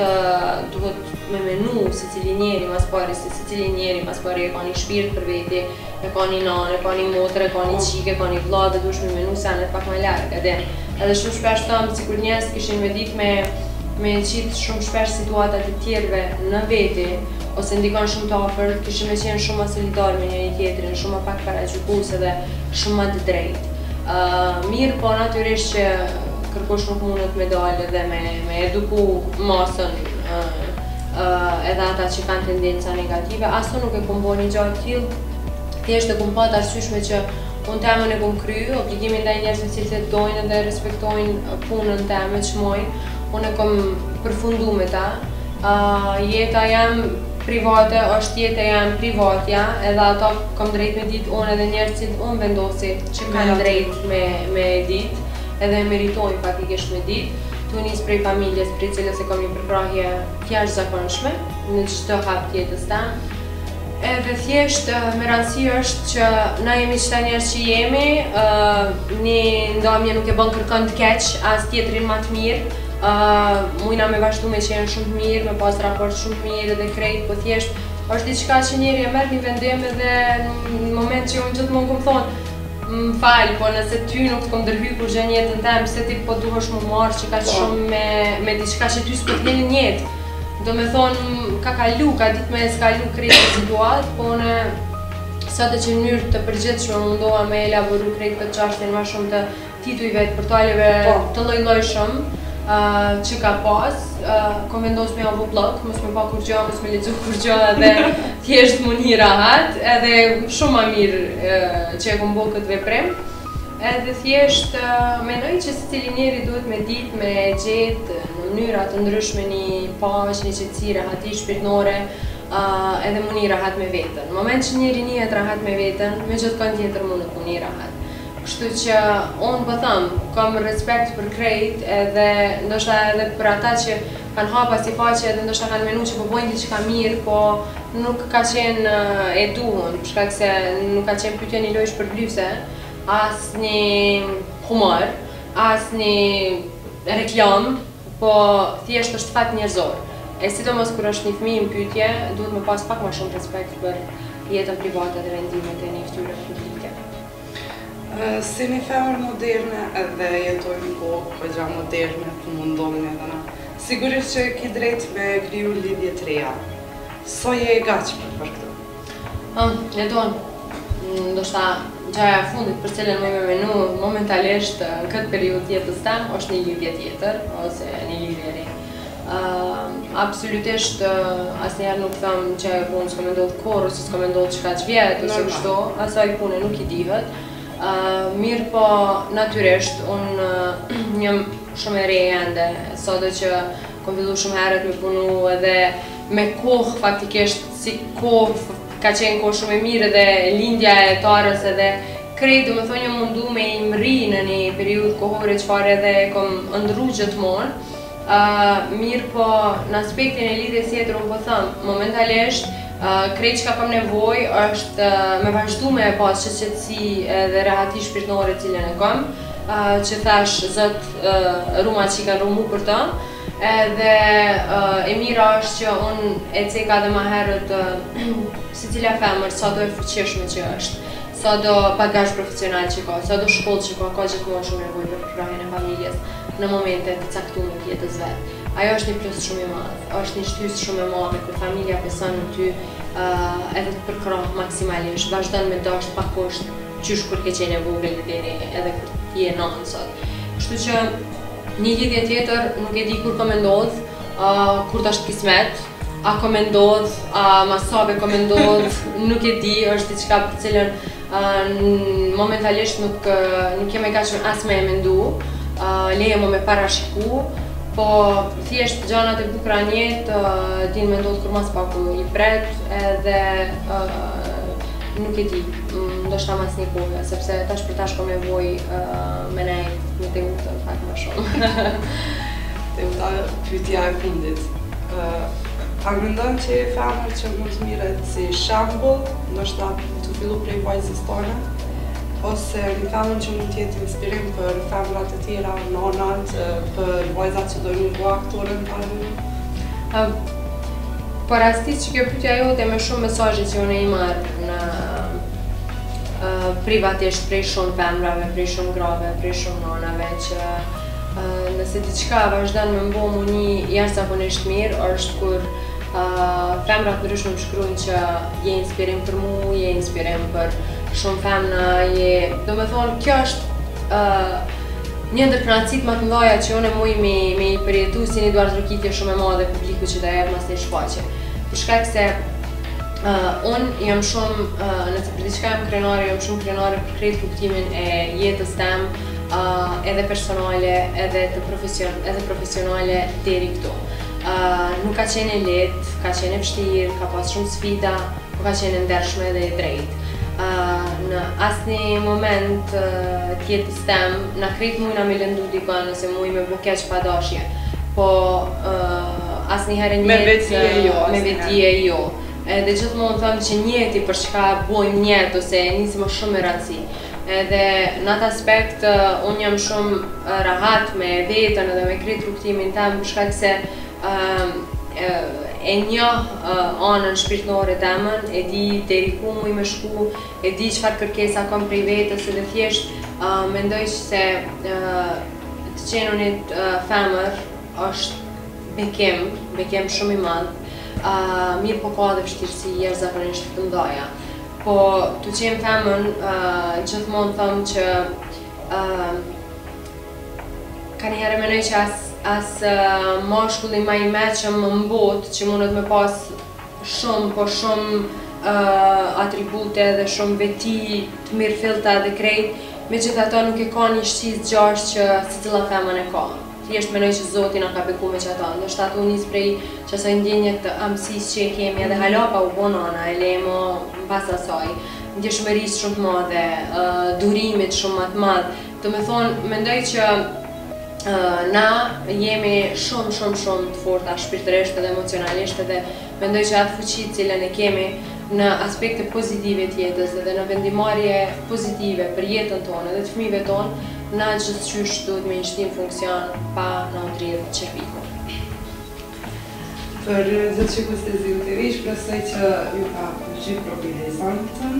me menu se cili njeri mas pari, se cili njeri mas pari e ka një shpirt për veti, e ka një nanë, e ka një motër, e ka një qike, e ka një vlla, dhe duhesh me menu senet pak më larg, edhe shumë shpesh thëmë, sikur njerëz kishin me ditë me qitë shumë shpesh situatat e tjerëve në veti, ose ndikon shumë të afërt, kishin me qenë shumë më solidar me njëri tjetrin, shumë më pak paragjykuese dhe shumë më të drejtë. Mirë po natyrisht që kërkush nuk mundet me dalë dhe me eduku masën edhe ata që kanë tendenca negative, aso nuk e kom bo një gjatë tillë, thjesht e kom pat arsyeshme që unë temën e kom kry, obligimin ndaj njerëzve që cilët dojnë dhe respektojnë punën time që mojnë, unë e kom përfundu me ta. Jeta jam private, është jeta jam privatja, edhe ato kom drejt me ditë unë edhe njerëz që unë vendosi që kanë drejt me ditë, edhe meritojnë faktikisht me ditë. Tu nis prej familjes, prej cilës e kam një përkrahje jashtëzakonshme në çdo hap të jetës tanë. Edhe thjesht me rëndësi është që na jemi qëta njerëz që jemi, një ndomje nuk e bën kërkon të keq as tjetrin më të mirë. Mujna me vazhdu me qenë shumë të mirë, me pas raport shumë të mirë dhe krejt, po thjesht është diçka që njeri e merr një vendim edhe në moment që unë gjithmonë kom thonë m'fal, po nëse ty nuk të kom dërhy kur gjë një jetën tem, pse ti po duhesh më marrë që ka shumë me diçka që ty s'po t'jeni një jetë. Do me thonë, ka ditë me skalu krejt të situatë, po në sot e që në mënyrë të përgjithshme mundoha me elaboru krejt këtë çështjen më shumë të titujve të portaleve të lloj-llojshëm që ka pas, kom vendos me avu blog, mos me pa kur gjë, mos me lexu kur gjë edhe thjesht më një rahat, edhe shumë ma mirë që e kom bo këtë veprim. Edhe thjesht menoj që secili njeri duhet me ditë, me gjetë në mënyra të ndryshme një paqë, një qetësi, rahati shpirtërore, edhe më një rahat me veten. Në moment që njeri njihet rahat me veten, me gjithkund tjetër mund të më një rahat. Kështu që unë po them, kam respekt për krejt edhe ndoshta edhe për ata që kanë hapa si faqe edhe ndoshta kanë menu që po bojnë diçka mirë, po nuk ka qenë e duhur, për shkak se nuk ka qenë pyetje një lojë shpërblyese, as një humor, as një reklam, po thjesht është fat njerëzor. E sidomos kur është një fëmijë në pyetje, duhet me pas pak më shumë respekt për jetën private dhe vendimet e një fytyre publike. Si një femër moderne edhe jetojmë po gja moderne të mundohen edhe na. Sigurisht që ki drejt me kriju lidhje të reja. So je e gatshme për këtë? E donë. Ndoshta gjaja fundit për cilën më me menu momentalisht në këtë periud jetës tem është një lidhje tjetër, ose një lidhje re. Absolutisht asnjëherë nuk them që punë s'ka me ndodhë korë, ose s'ka me ndodhë qka që vjetë, ose kështu, asaj pune nuk i dihet. Mirë po natyrisht, unë njëm shumë e re ende, sado që kom fillu shumë herët me punu edhe me kohë faktikisht, si kohë ka qenë kohë shumë e mirë edhe lindja e tarës edhe krejt, do me thonë një mundu me imri në një periud kohore qëfar edhe kom ndru gjithmonë. Mirë po në aspektin e lidhjes tjetër unë po thëmë, momentalisht krejt që ka kam nevoj është me vazhdu me pas qetësi dhe rahati shpirtërore cilën e kam, që thash zët ruma që i kanë rumu për të, edhe e mira është që unë e ceka dhe ma herët si cila femër, sa do e fuqishme që është, sa do bagazh profesional që ka, sa do shkollë që ka gjithmonë shumë nevoj për përkrahjen e familjes në momente të caktuara të jetës vetë. Ajo është një plus shumë i madh, është një shtys shumë e madhe kur familja beson në ty edhe të përkrah maksimalisht, vazhdon me dashur pa kusht, qysh kur ke qenë e vogël deri edhe kur je nën sot. Kështu që një lidhje tjetër nuk e di kur ka me ndodh, kur është kismet, a ka me ndodh, a masave ka me ndodh, nuk e di, është diçka për cilën momentalisht nuk jem e gatshme as me e mendu, leje më me parashiku, po thjesht gjanat e bukura në jetë din me ndodhë kur mas paku i pret edhe nuk e di, ndoshta mas një kohë, sepse tash për tash ko me voj me nejt një te utën pak më shumë. Te uta pyetja e fundit. A mendon që femër që mund të miret si shembull, ndoshta të fillu prej vajzës tone, ose një femër që mund t'jetë inspirim për femrat e tjera, nonat, për vajzat që dojnë një aktorën tani? Për rastis që kjo pyetja jote me shumë mesazhe që unë i marr në privatisht prej shumë femrave, prej shumë grave, prej shumë nonave që nëse diçka vazhdon me mbo mu një jashtëzakonisht mirë është kur femrat ndryshme më shkruajnë që je inspirim për mu, je inspirim për shumë femna, do me thonë kjo është një ndër kënaqësitë më të mëdha që unë muj me i përjetu si një duartërkitje shumë e madhe publiku që ta jep mas një shfaqje. Për shkak se unë jam shumë, nëse për diçka jam krenare, jam shumë krenare për krejt kuptimin e jetës tem, edhe personale, edhe profesionale deri këtu. Nuk ka qenë lehtë, ka qenë vështirë, ka pas shumë sfida, po ka qenë ndershme dhe e drejtë. Në asnjë moment të jetës tem, na krejt mujna me lëndu dikon ose muj me bu keq pa dashje, po asnjëherë me vetije jo. Edhe gjithmonë them që njeti për çka bojmë njet ose nisim më shumë me rëndësi. Edhe në atë aspekt unë jam shumë rahat me veten edhe me krejt rrugtimin tem për shkak se e njoh anën shpirtërore temën, e di deri ku muj me shku, e di çfarë kërkesa kam prej vetes edhe thjesht mendoj se të qenë një femër është bekem shumë i madh. Mirë po ka dhe vështirësi jashtëzakonisht të mëdha. Po të qenë femën, gjithmonë thëmë që ka njëherë menoj që as mashkulli ma i meqëm më botë që mundet me pas shumë atribute dhe shumë veti të mirë filta dhe krejt, me gjithë ato nuk e ka një shqiz gjash që si cila femën e ka. Thjesht menoj që Zoti na ka beku me qëta, ndoshta atu nis prej qësaj ndjenje të amësisë që e kemi edhe hala pa u bonana, e lemo pas asaj, ndjeshmërisë shumë të madhe, durimit shumë më të madh. Do me thonë, mendoj që na jemi shumë të forta shpirtërisht edhe emocionalisht edhe mendoj që atë fuqi cilën e kemi në aspekte pozitive të jetës edhe në vendimarrje pozitive për jetën tonë edhe të fëmijëve tonë, na gjithçysh duhet me një shtim funksion pa na u dridh çerpiku. Për zëqyku se zilëtiri, shpresoj që ju ka përgjith probabilizantën.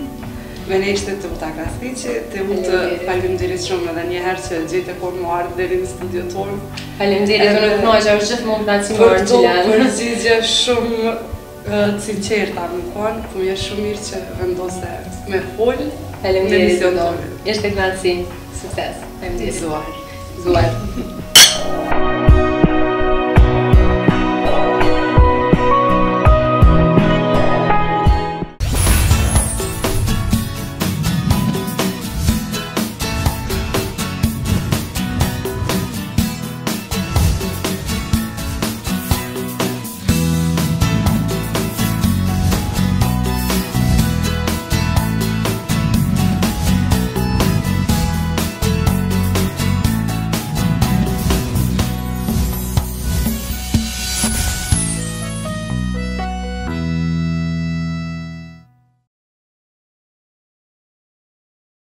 Me ne ishte të uta Kastiqi, të utë faleminderit shumë edhe njëherë që gjithë e kur më ardhë deri në studio tonë. Faleminderit, unë të knoqa, është gjithë mund të nacimorë në Gjilan. Për përgjigje shumë sinqerta më konë, po më është shumë mirë që vendose me folë. Faleminderit, ishte kënaqësi, sukses. Faleminderit. Zuar.